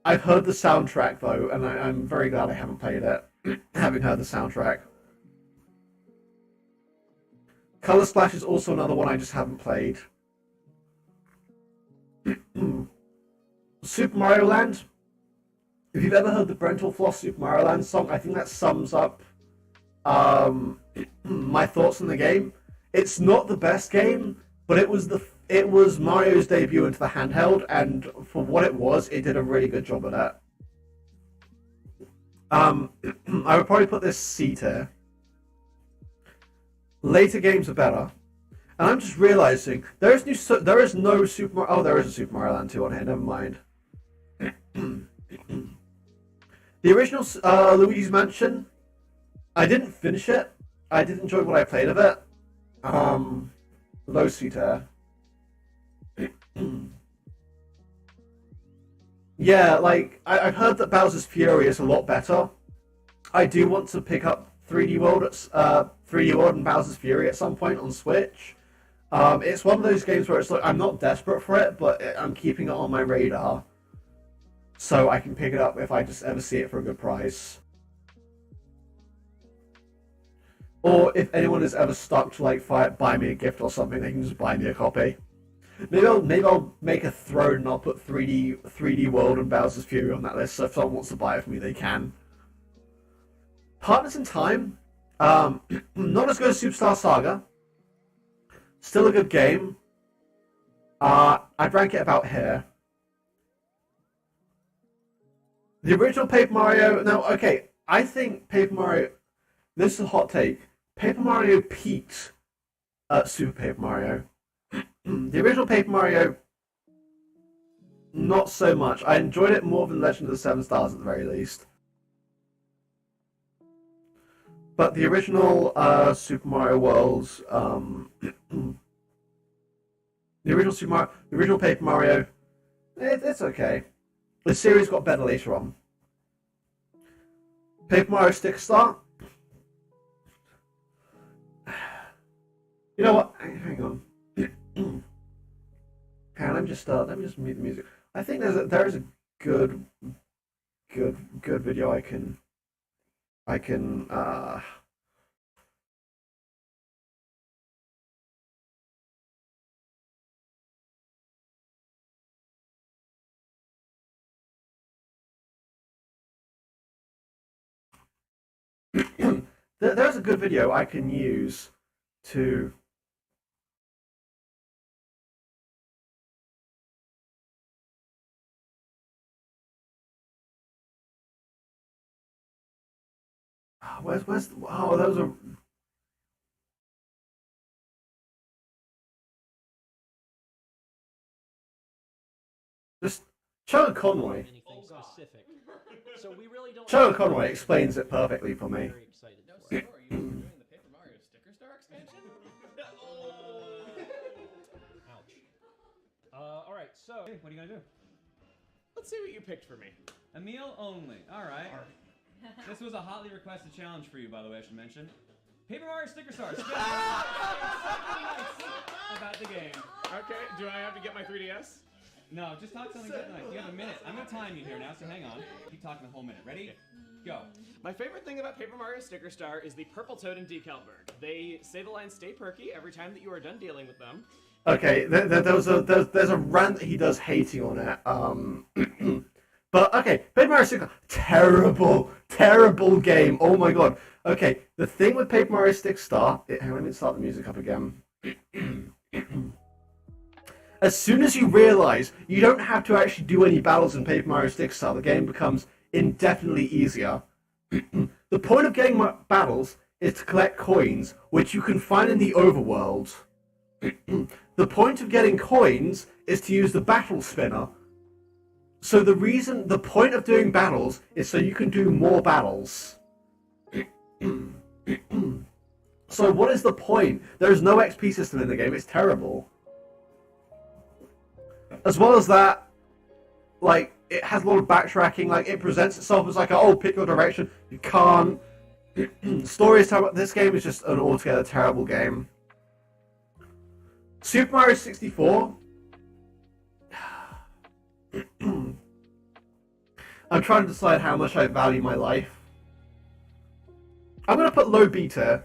I've heard the soundtrack though, and I'm very glad I haven't played it, having heard the soundtrack. Color Splash is also another one I just haven't played. Super Mario Land. If you've ever heard the Brental Floss Super Mario Land song, I think that sums up my thoughts on the game. It's not the best game, but it was Mario's debut into the handheld, and for what it was, it did a really good job of that. I would probably put this C tier. Later games are better, and I'm just realizing there is no Super Mario. Oh, there is a Super Mario Land 2 on here. Never mind. The original Luigi's Mansion, I didn't finish it. I did enjoy what I played of it. Low C tier. Yeah, like I've heard that Bowser's Fury is a lot better. I do want to pick up 3D World and Bowser's Fury at some point on Switch. It's one of those games where it's like I'm not desperate for it, but I'm keeping it on my radar, so I can pick it up if I just ever see it for a good price. Or if anyone is ever stuck to like buy me a gift or something, they can just buy me a copy. Maybe I'll make a throne and I'll put 3D World and Bowser's Fury on that list, so if someone wants to buy it for me, they can. Partners in Time, not as good as Superstar Saga. Still a good game. I'd rank it about here. The original Paper Mario. Now, okay, I think Paper Mario. This is a hot take. Paper Mario peaked at Super Paper Mario. The original Paper Mario, not so much. I enjoyed it more than Legend of the Seven Stars at the very least. But the original Super Mario World, the original Paper Mario, it's okay. The series got better later on. Paper Mario Sticker Star. You know what? Hang on. Hang on, let me just mute the music. I think there is a good video I can there's a good video I can use to where's oh, that was a just Charlotte Conway. Anything specific. So we really don't. Charlotte Conway explains it perfectly for me. Very excited No, for so it. are you doing the Paper Mario Sticker Star expansion? Ouch. All right. So, what are you gonna do? Let's see what you picked for me. A meal only. All right. This was a hotly requested challenge for you, by the way, I should mention. Paper Mario Sticker Stars. Something nice about the game. Okay, do I have to get my 3DS? No, just talk something good nice. You have a minute. I'm gonna time you here now, so hang on. Keep talking the whole minute. Ready? Go. My favorite thing about Paper Mario Sticker Star is the purple toad and decal bird. They say the line "Stay perky" every time that you are done dealing with them. Okay, there's a rant that he does hating on it. But okay, Paper Mario Sticker, terrible game. Oh my god. Okay, the thing with Paper Mario Sticker Star, hang on, let me start the music up again. As soon as you realize you don't have to actually do any battles in Paper Mario Sticker Star, the game becomes indefinitely easier. The point of getting battles is to collect coins, which you can find in the overworld. The point of getting coins is to use the battle spinner. So the point of doing battles is so you can do more battles. So what is the point? There is no XP system in the game. It's terrible. As well as that, like, it has a lot of backtracking. Like, it presents itself as like, oh, pick your direction. You can't. Story is terrible. This game is just an altogether terrible game. Super Mario 64. I'm trying to decide how much I value my life. I'm going to put low B tier.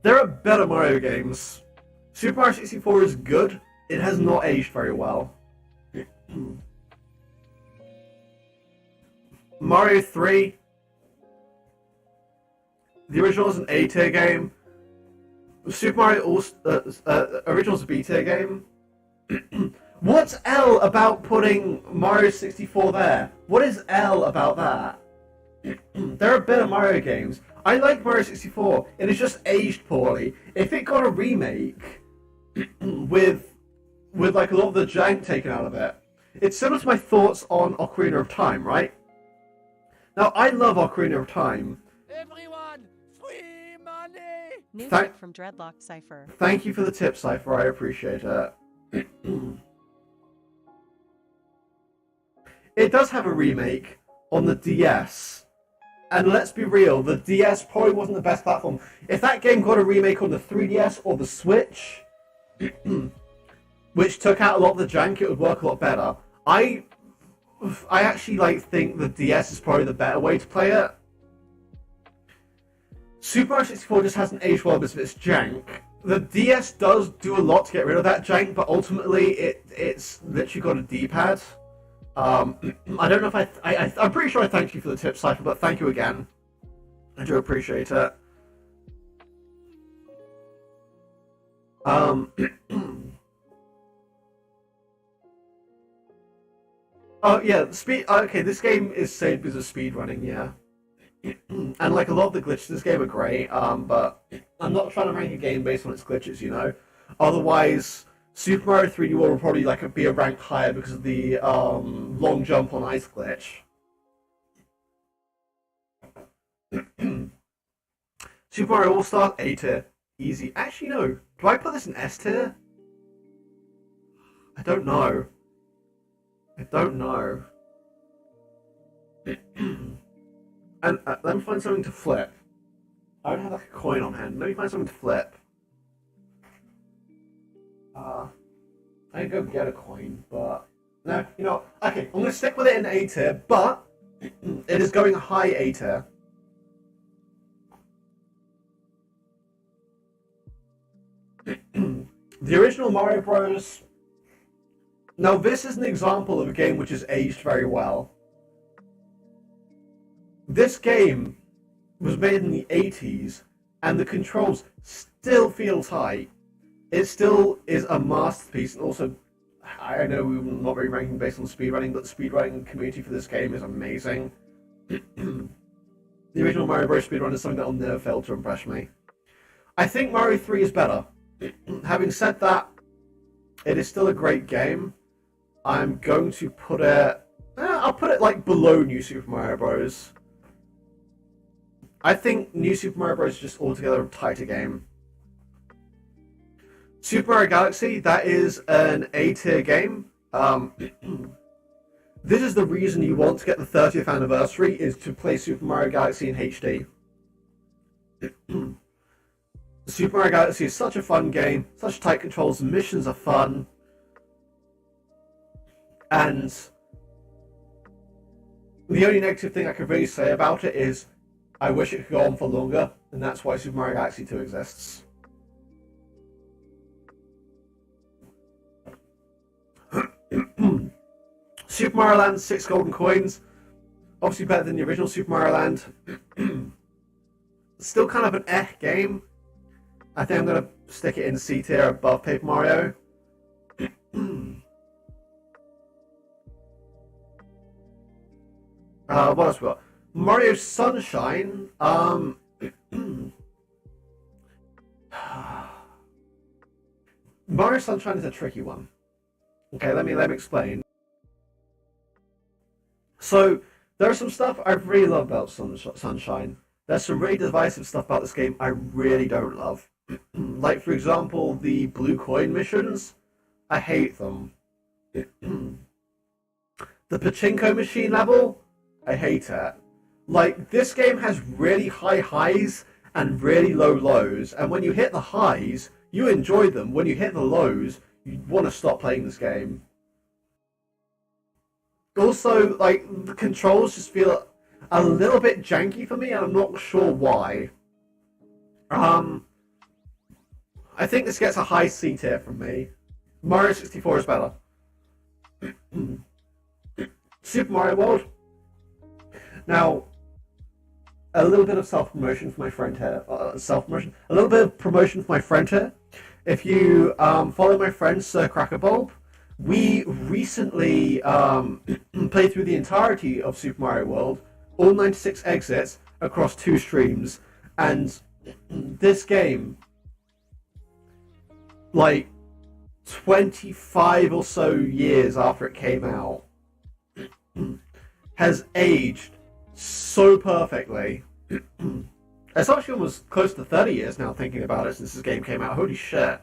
There are better Mario games. Super Mario 64 is good. It has not aged very well. Mario 3. The original is an A tier game. Super Mario original is a B tier game. What's L about putting Mario 64 there? What is L about that? There are better Mario games. I like Mario 64. It is just aged poorly. If it got a remake with like a lot of the jank taken out of it, it's similar to my thoughts on Ocarina of Time, right? Now I love Ocarina of Time. Everyone, free money! New Thank- tip from Dreadlock Cypher. Thank you for the tip, Cypher. I appreciate it. It does have a remake on the DS. And let's be real, the DS probably wasn't the best platform. If that game got a remake on the 3DS or the Switch, which took out a lot of the jank, it would work a lot better. I actually think the DS is probably the better way to play it. Super Mario 64 just hasn't aged well because of its jank. The DS does do a lot to get rid of that jank, but ultimately it's literally got a D-pad. I don't know if I'm pretty sure I thanked you for the tip, Cypher, but thank you again. I do appreciate it. Oh yeah, speed. Okay, this game is saved because of speed running, yeah. And like a lot of the glitches in this game are great, but I'm not trying to rank a game based on its glitches, you know. Otherwise, Super Mario 3D World will probably be a rank higher because of the long jump on ice glitch. Super Mario All Stars A tier, easy. Actually, no. Do I put this in S tier? I don't know. I don't know. And let me find something to flip. I don't have a coin on hand. Let me find something to flip. I can go get a coin, but no, you know. Okay, I'm gonna stick with it in A tier, but it is going high A tier. The original Mario Bros. Now, this is an example of a game which is aged very well. This game was made in the 80s, and the controls still feel tight. It still is a masterpiece, and also, I know we're not very ranking based on speedrunning, but the speedrunning community for this game is amazing. The original Mario Bros. Speedrun is something that will never fail to impress me. I think Mario 3 is better. Having said that, it is still a great game. I'm going to put it... I'll put it below New Super Mario Bros. I think New Super Mario Bros. Is just altogether a tighter game. Super Mario Galaxy, that is an A-tier game. This is the reason you want to get the 30th anniversary, is to play Super Mario Galaxy in HD. Super Mario Galaxy is such a fun game, such tight controls, the missions are fun. And the only negative thing I could really say about it is I wish it could go on for longer, and that's why Super Mario Galaxy 2 exists. Super Mario Land, 6 golden coins. Obviously better than the original Super Mario Land. Still kind of an game. I think I'm going to stick it in C tier above Paper Mario. What else we got? Mario Sunshine. Mario Sunshine is a tricky one. Okay, let me explain. So there's some stuff I really love about Sunshine. There's some really divisive stuff about this game I really don't love. Like, for example, the blue coin missions. I hate them. The pachinko machine level. I hate it. Like, this game has really high highs and really low lows, and when you hit the highs, you enjoy them. When you hit the lows, you want to stop playing this game. Also, like, the controls just feel a little bit janky for me, and I'm not sure why. I think this gets a high C tier from me. Mario 64 is better. Super Mario World. Now, a little bit of self-promotion for my friend here. Self-promotion. A little bit of promotion for my friend here. If you follow my friend Sir Crackerbulb, we recently played through the entirety of Super Mario World, all 96 exits across 2 streams, and this game, like 25 or so years after it came out, has aged so perfectly. It's actually almost close to 30 years now, thinking about it, since this game came out. Holy shit.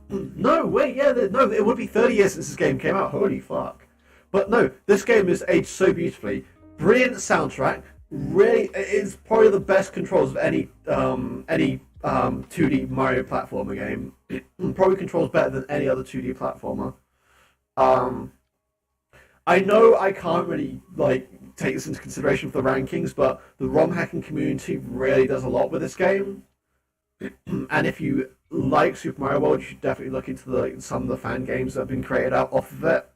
No, wait, yeah, no, it would be 30 years since this game came out. Holy fuck. But no, this game is aged so beautifully. Brilliant soundtrack. Really, it's probably the best controls of any 2D Mario platformer game. Probably controls better than any other 2D platformer. I know I can't really take this into consideration for the rankings, but the ROM hacking community really does a lot with this game. And if you like Super Mario World, you should definitely look into some of the fan games that have been created out off of it.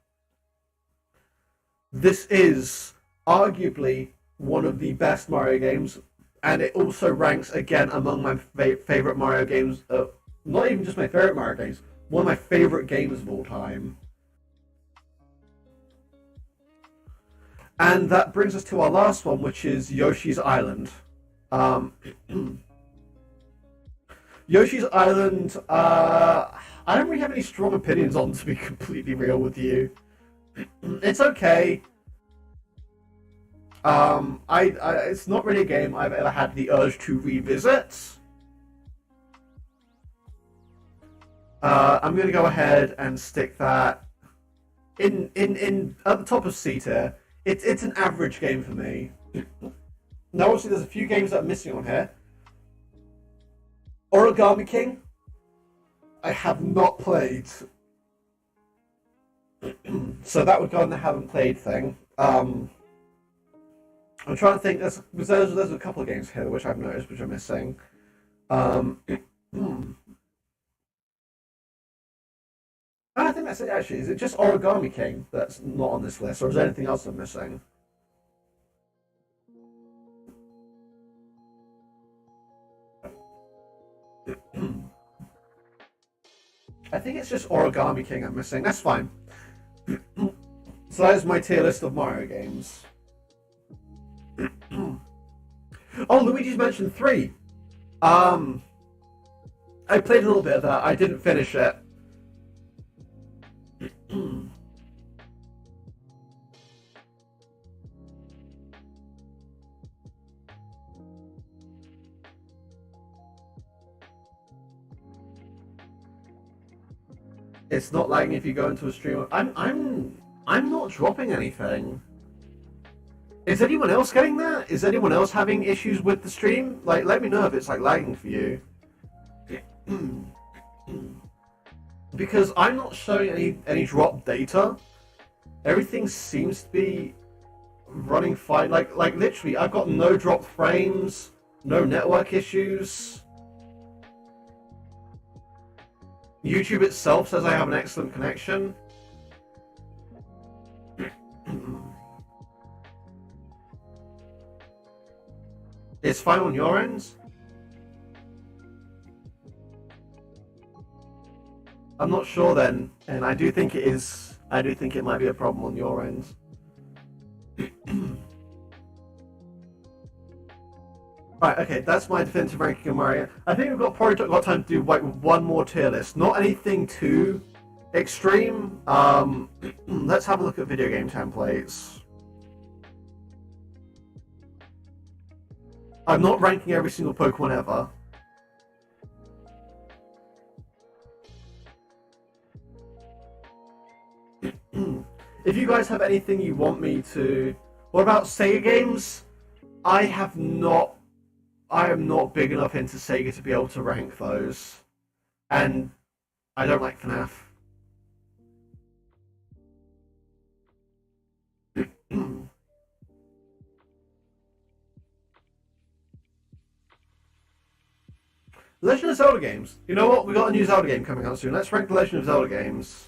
This is arguably one of the best Mario games, and it also ranks again among my favorite Mario games. Not even just my favorite Mario games, one of my favorite games of all time. And that brings us to our last one, which is Yoshi's Island. Yoshi's Island, I don't really have any strong opinions on, to be completely real with you. It's okay. It's not really a game I've ever had the urge to revisit. I'm going to go ahead and stick that in at the top of C tier. It's an average game for me. Now, obviously, there's a few games that are missing on here. Origami King, I have not played. So that would go on the haven't played thing. I'm trying to think. There's a couple of games here which I've noticed which are missing. I think that's it, actually. Is it just Origami King that's not on this list, or is there anything else I'm missing? I think it's just Origami King I'm missing. That's fine. So that is my tier list of Mario games. Oh, Luigi's Mansion 3. I played a little bit of that. I didn't finish it. It's not lagging if you go into a stream. I'm not dropping anything. Is anyone else getting that? Is anyone else having issues with the stream? Let me know if it's lagging for you. Because I'm not showing any drop data. Everything seems to be running fine. Like literally, I've got no drop frames, no network issues. YouTube itself says I have an excellent connection. It's fine on your end? I'm not sure then, and I do think it is. I do think it might be a problem on your end. Right, okay, that's my definitive ranking of Mario. I think we've probably got time to do one more tier list. Not anything too extreme. Let's have a look at video game templates. I'm not ranking every single Pokemon ever. If you guys have anything you want me to... What about Sega games? I am not big enough into Sega to be able to rank those. And I don't like FNAF. Legend of Zelda games. You know what? We got a new Zelda game coming out soon. Let's rank the Legend of Zelda games.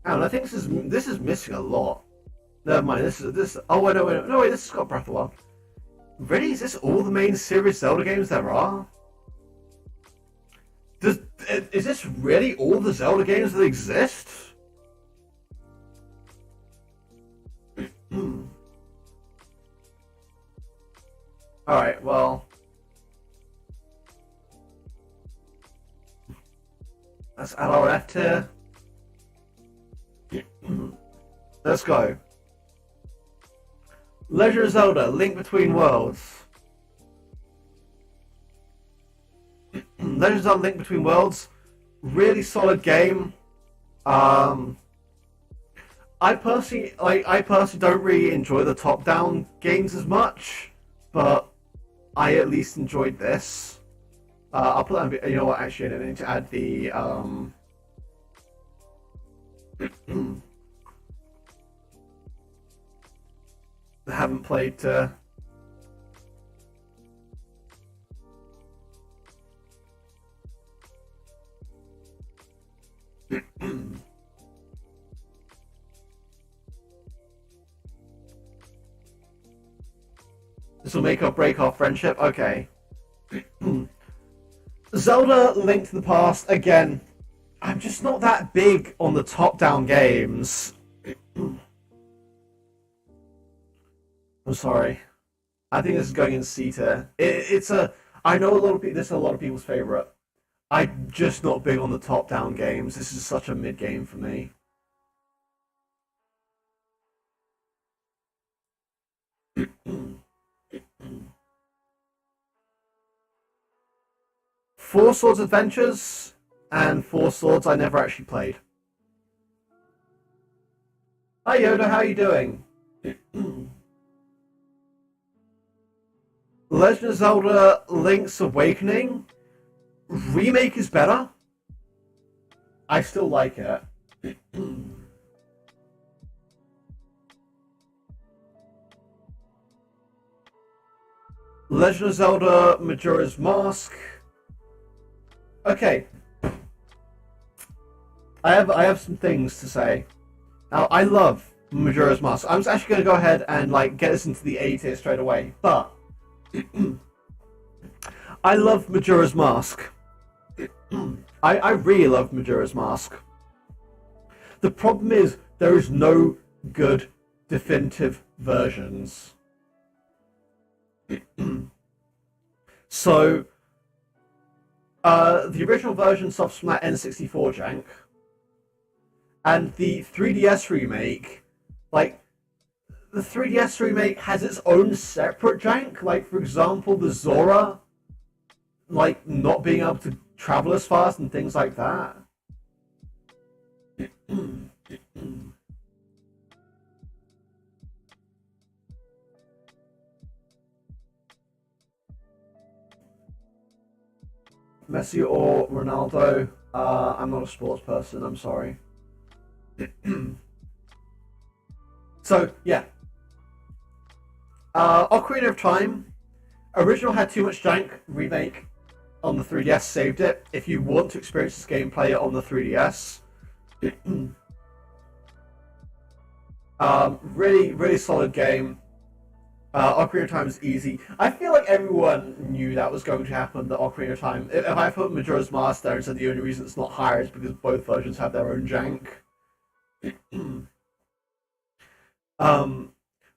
And I think this is missing a lot. Never mind. This. Oh wait, no, wait, no, wait. This has got Breath of the Wild. Really? Is this all the main series Zelda games there are? Is this really all the Zelda games that exist? Alright, well. Let's add our F tier. Let's go. Legend of Zelda: Link Between Worlds. Legend of Zelda: Link Between Worlds, really solid game. I personally don't really enjoy the top-down games as much, but I at least enjoyed this. I'll put that. You know what? Actually, I need to add the I haven't played. This will make or break our friendship. Okay. Zelda: Link to the Past. Again, I'm just not that big on the top-down games. I'm sorry. I think this is going in C tier. It's a. I know a lot of people. This is a lot of people's favorite. I'm just not big on the top-down games. This is such a mid game for me. Four Swords Adventures and Four Swords I never actually played. Hi Yoda, how are you doing? Legend of Zelda: Link's Awakening remake is better. I still like it. Legend of Zelda: Majora's Mask. Okay. I have some things to say. Now, I love Majora's Mask. I'm actually going to go ahead and get this into the A tier straight away. But I love Majora's Mask. I really love Majora's Mask. The problem is there is no good definitive versions. So the original version suffers from that N64 jank, and the 3DS remake, the 3DS remake has its own separate jank. Like, for example, the Zora, not being able to travel as fast and things like that. Messi or Ronaldo? I'm not a sports person, I'm sorry. So, yeah. Ocarina of Time. Original had too much jank. Remake on the 3DS saved it. If you want to experience this game, play it on the 3DS. Really, really solid game. Ocarina of Time is easy. I feel like everyone knew that was going to happen, the Ocarina of Time. If I put Majora's Mask there and said the only reason it's not higher is because both versions have their own jank.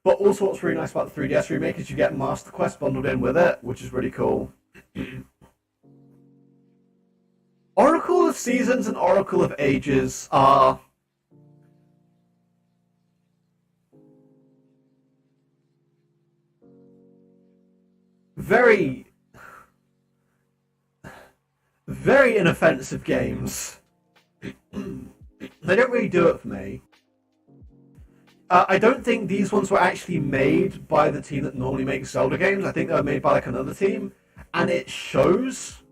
But also what's really nice about the 3DS remake is you get Master Quest bundled in with it, which is really cool. Oracle of Seasons and Oracle of Ages are very inoffensive games. They don't really do it for me. I don't think these ones were actually made by the team that normally makes Zelda games. I think they were made by another team, and it shows.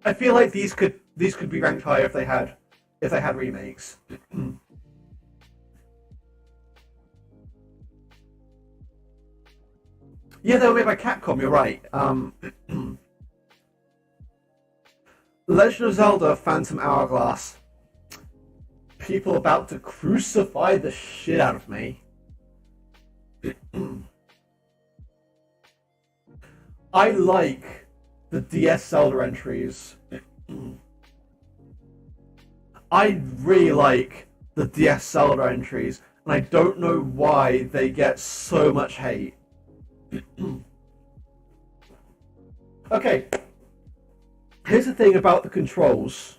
I feel like these could be ranked higher if they had remakes. Yeah, they were made by Capcom. You're right. Legend of Zelda Phantom Hourglass. People about to crucify the shit out of me. I like the DS Zelda entries. I really like the DS Zelda entries, and I don't know why they get so much hate. Okay, here's the thing about the controls.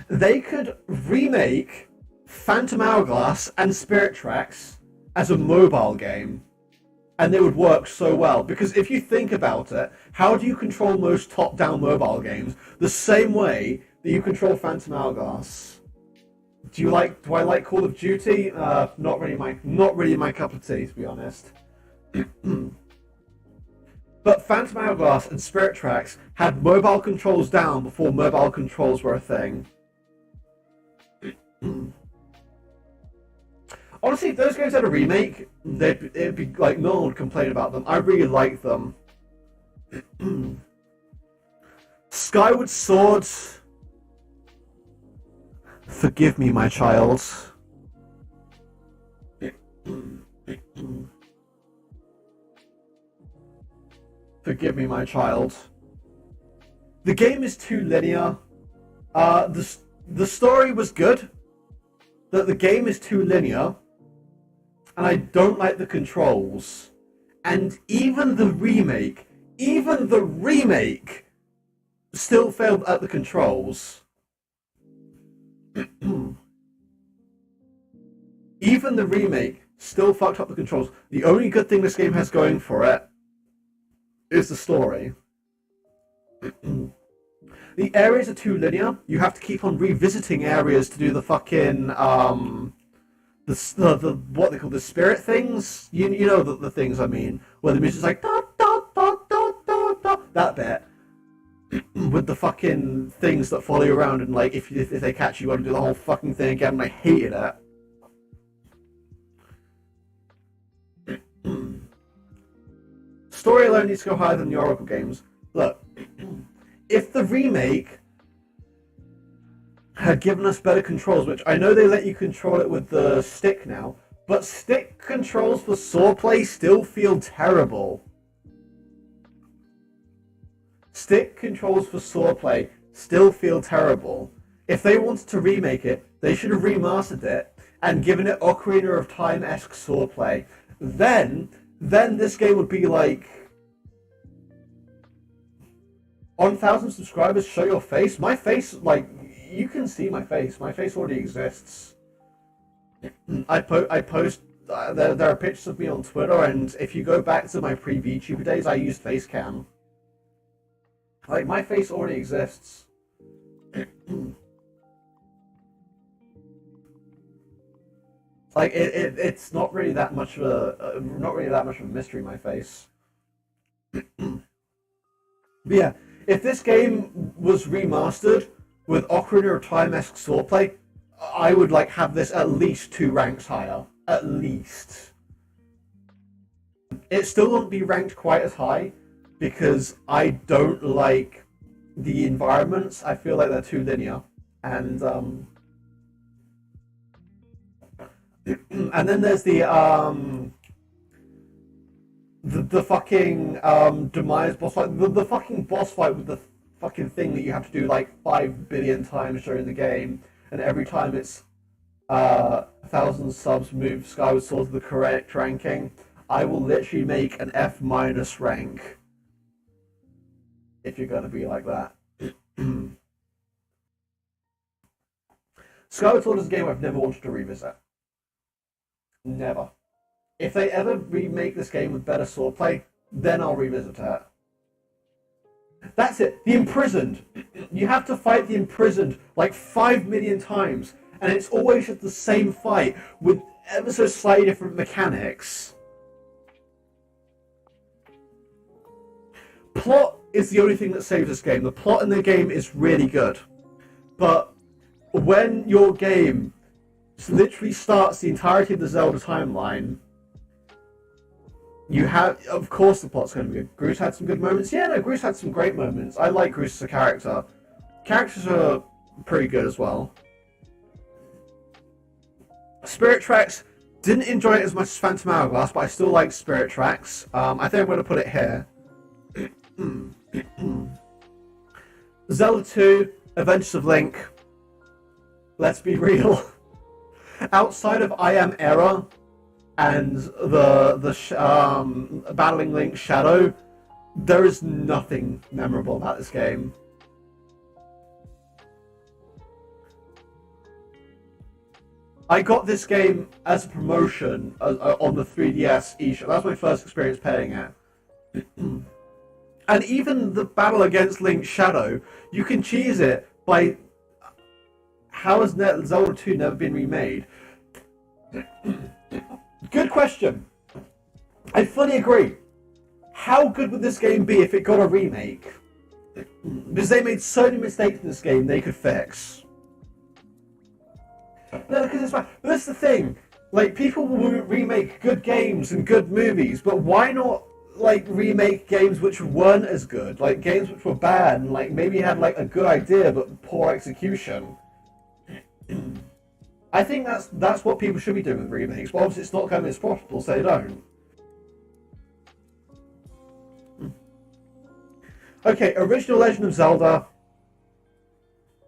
They could remake Phantom Hourglass and Spirit Tracks as a mobile game, and they would work so well. Because if you think about it, how do you control most top-down mobile games? The same way that you control Phantom Hourglass. Do I like Call of Duty? Not really my cup of tea, to be honest. But Phantom Hourglass and Spirit Tracks had mobile controls down before mobile controls were a thing. Honestly, if those games had a remake, it'd be like no one would complain about them. I really like them. Skyward Sword. Forgive me, my child. Forgive me, my child. The game is too linear. The story was good. The game is too linear. And I don't like the controls. And even the remake still failed at the controls. Even the remake still fucked up the controls. The only good thing this game has going for it is the story. The areas are too linear. You have to keep on revisiting areas to do the fucking the what they call the spirit things. You know the things I mean, where the music's like da da da da da da, that bit with the fucking things that follow you around, and like if they catch you, you got to do the whole fucking thing again. And I hated it. Story alone needs to go higher than the Oracle games. Look, if the remake had given us better controls, which I know they let you control it with the stick now, but stick controls for swordplay still feel terrible. Stick controls for swordplay still feel terrible. If they wanted to remake it, they should have remastered it and given it Ocarina of Time-esque swordplay. Then this game would be like 1,000 subscribers, show your face. My face, like, you can see my face. My face already exists. I post, there are pictures of me on Twitter, and if you go back to my pre-VTuber days, I used Facecam. Like, my face already exists. Like, it's not really that much of a mystery, my face. But yeah, if this game was remastered with Ocarina of Time-esque swordplay, I would like have this at least 2 ranks higher. At least. It still won't be ranked quite as high because I don't like the environments. I feel like they're too linear. And and then there's the fucking demise boss fight, the fucking boss fight with the fucking thing that you have to do like 5 billion times during the game, and every time it's 1,000 subs move Skyward Sword to the correct ranking. I will literally make an F- rank if you're gonna be like that. Skyward Sword is a game I've never wanted to revisit. Never. If they ever remake this game with better swordplay, then I'll revisit it. That's it. The Imprisoned. You have to fight the Imprisoned like 5 million times, and it's always just the same fight with ever so slightly different mechanics. Plot is the only thing that saves this game. The plot in the game is really good. But when your game literally starts the entirety of the Zelda timeline You have, of course, the plot's going to be good. Groose had some good moments. Yeah, no, Groose had some great moments. I like Groose as a character. Characters are pretty good as well. Spirit Tracks, didn't enjoy it as much as Phantom Hourglass, but I still like Spirit Tracks. I think I'm going to put it here. Zelda 2, Adventures of Link. Let's be real. Outside of I Am Era and the Battling Link Shadow, there is nothing memorable about this game. I got this game as a promotion on the 3DS eShop. That was my first experience playing it. And even the battle against Link's Shadow, you can cheese it by... How has Zelda 2 never been remade? Good question. I fully agree. How good would this game be if it got a remake? Because they made so many mistakes in this game they could fix. No, because it's fine. But that's the thing. Like, people will remake good games and good movies, but why not, like, remake games which weren't as good? Like, games which were bad and, like, maybe had, like, a good idea but poor execution. I think that's what people should be doing with remakes, but obviously it's not going to be as profitable, so they don't. Okay, original Legend of Zelda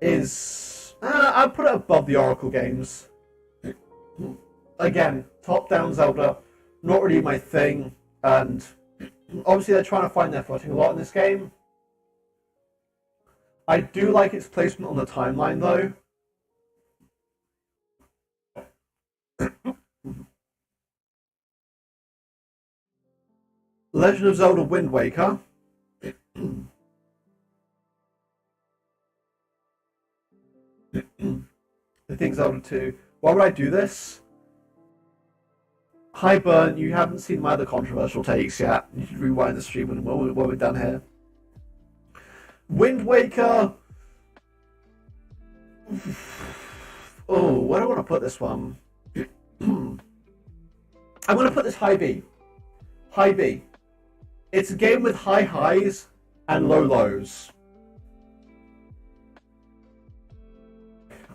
is... I'd put it above the Oracle games. Again, top-down Zelda, not really my thing, and obviously they're trying to find their footing a lot in this game. I do like its placement on the timeline, though. Legend of Zelda Wind Waker. I think Zelda 2. Why would I do this? Hi Burn, you haven't seen my other controversial takes yet. You should rewind the stream when we're done here. Wind Waker. Oh, where do I want to put this one? I'm going to put this high B. High B. It's a game with high highs and low lows.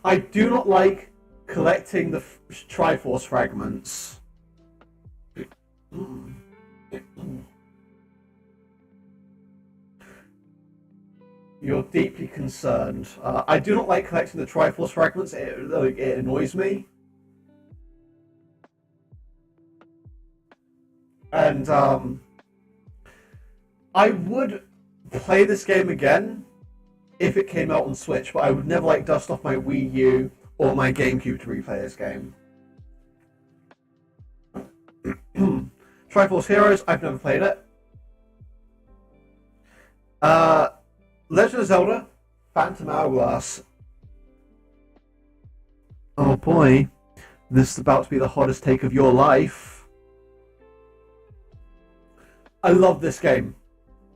I do not like collecting the Triforce fragments. You're deeply concerned. I do not like collecting the Triforce fragments. It annoys me. And I would play this game again if it came out on Switch, but I would never like dust off my Wii U or my GameCube to replay this game. Triforce Heroes, I've never played it. Legend of Zelda, Phantom Hourglass. Oh boy, this is about to be the hottest take of your life. I love this game.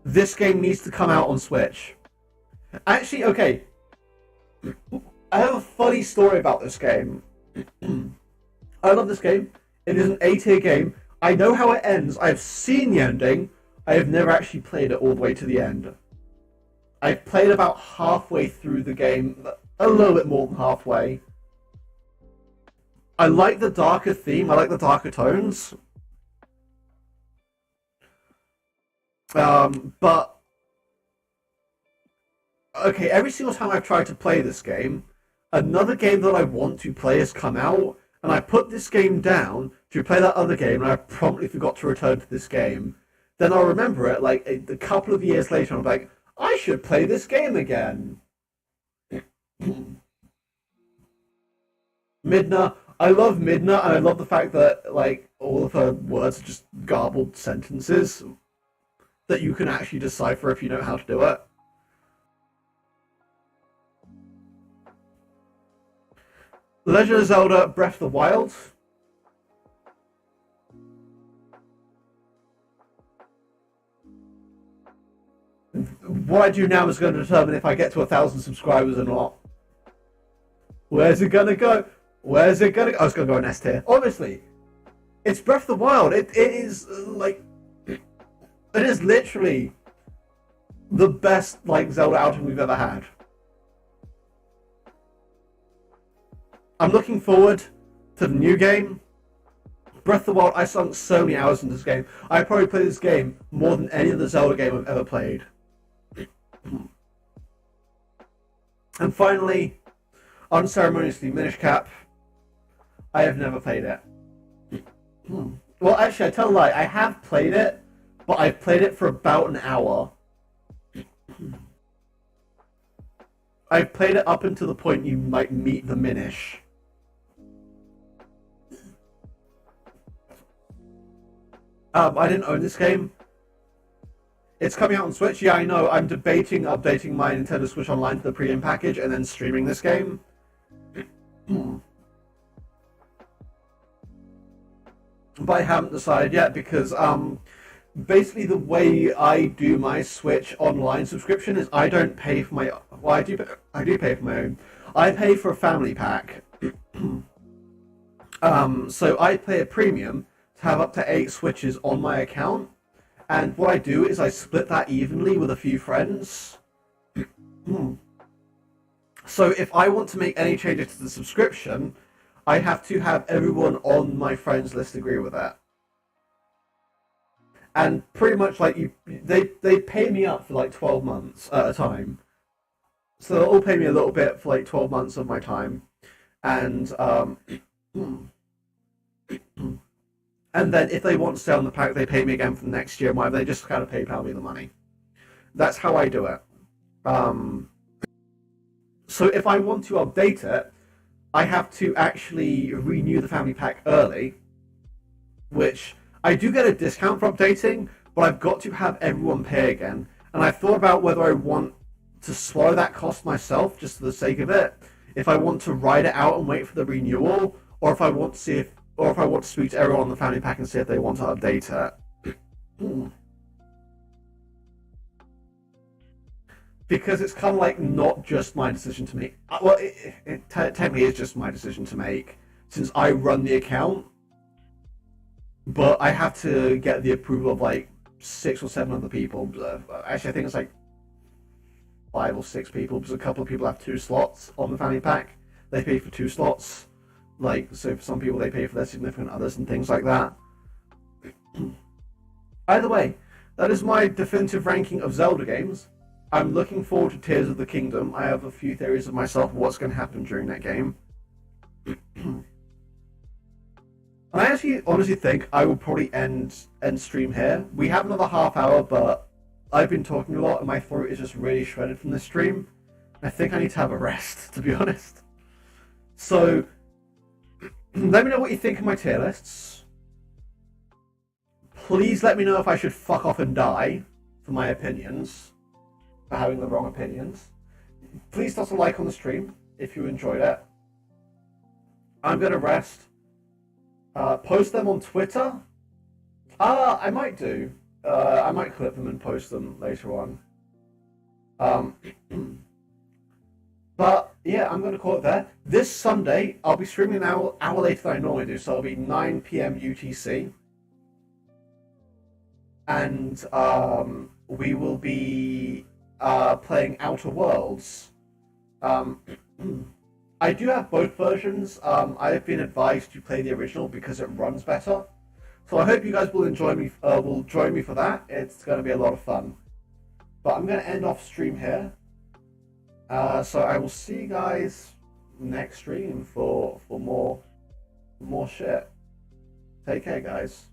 This game needs to come out on Switch. Actually, okay. I have a funny story about this game. I love this game. It is an A-tier game. I know how it ends. I have seen the ending. I have never actually played it all the way to the end. I've played about halfway through the game. A little bit more than halfway. I like the darker theme. I like the darker tones. But... Okay, every single time I've tried to play this game, another game that I want to play has come out, and I put this game down to play that other game, and I promptly forgot to return to this game. Then I'll remember it, like, a couple of years later, and I'm like, I should play this game again. Midna, I love Midna, and I love the fact that, like, all of her words are just garbled sentences that you can actually decipher if you know how to do it. Legend of Zelda Breath of the Wild. What I do now is going to determine if I get to 1,000 subscribers or not. Where's it going to go? Where's it going to go? Oh, it's going to go in S tier. Obviously, it's Breath of the Wild. It is, like, It is literally the best like Zelda outing we've ever had. I'm looking forward to the new game. Breath of the Wild, I sunk so many hours into this game. I probably played this game more than any other Zelda game I've ever played. And finally, unceremoniously, Minish Cap. I have never played it. Well, actually, I tell a lie. I have played it, but I've played it for about an hour. I've played it up until the point you might meet the Minish. I didn't own this game. It's coming out on Switch. Yeah, I know. I'm debating updating my Nintendo Switch Online to the premium package and then streaming this game. But I haven't decided yet because basically the way I do my Switch Online subscription is I don't pay for my. Well, I do pay for my own. I pay for a family pack. So I pay a premium to have up to 8 Switches on my account. And what I do is I split that evenly with a few friends. So if I want to make any changes to the subscription, I have to have everyone on my friends list agree with that. And pretty much like they pay me up for like 12 months at a time. So they'll all pay me a little bit for like 12 months of my time. And and then if they want to stay on the pack, they pay me again for the next year. Whatever, they just kind of PayPal me the money. That's how I do it. So if I want to update it, I have to actually renew the family pack early, which I do get a discount for updating, but I've got to have everyone pay again. And I've thought about whether I want to swallow that cost myself just for the sake of it, if I want to ride it out and wait for the renewal, or if I want to see if I want to speak to everyone on the family pack and see if they want to update it. Because it's kind of like not just my decision to make. Well, it technically is just my decision to make, since I run the account. But I have to get the approval of like 6 or 7 other people. Actually, I think it's like 5 or 6 people, because a couple of people have 2 slots on the family pack. They pay for 2 slots. Like, so for some people they pay for their significant others and things like that. Either way, that is my definitive ranking of Zelda games. I'm looking forward to Tears of the Kingdom. I have a few theories of myself what's going to happen during that game. I actually honestly think I will probably end stream here. We have another half hour, but I've been talking a lot and my throat is just really shredded from this stream. I think I need to have a rest, to be honest. So, let me know what you think of my tier lists. Please let me know if I should fuck off and die for my opinions, for having the wrong opinions. Please toss a like on the stream if you enjoyed it. I'm going to rest. Post them on Twitter. I might do. I might clip them and post them later on. But yeah, I'm going to call it there. This Sunday, I'll be streaming an hour later than I normally do, so it'll be 9 p.m. UTC. And we will be playing Outer Worlds. I do have both versions. I've been advised to play the original because it runs better. So I hope you guys will join me for that. It's going to be a lot of fun. But I'm going to end off stream here. So I will see you guys next stream for more shit. Take care, guys.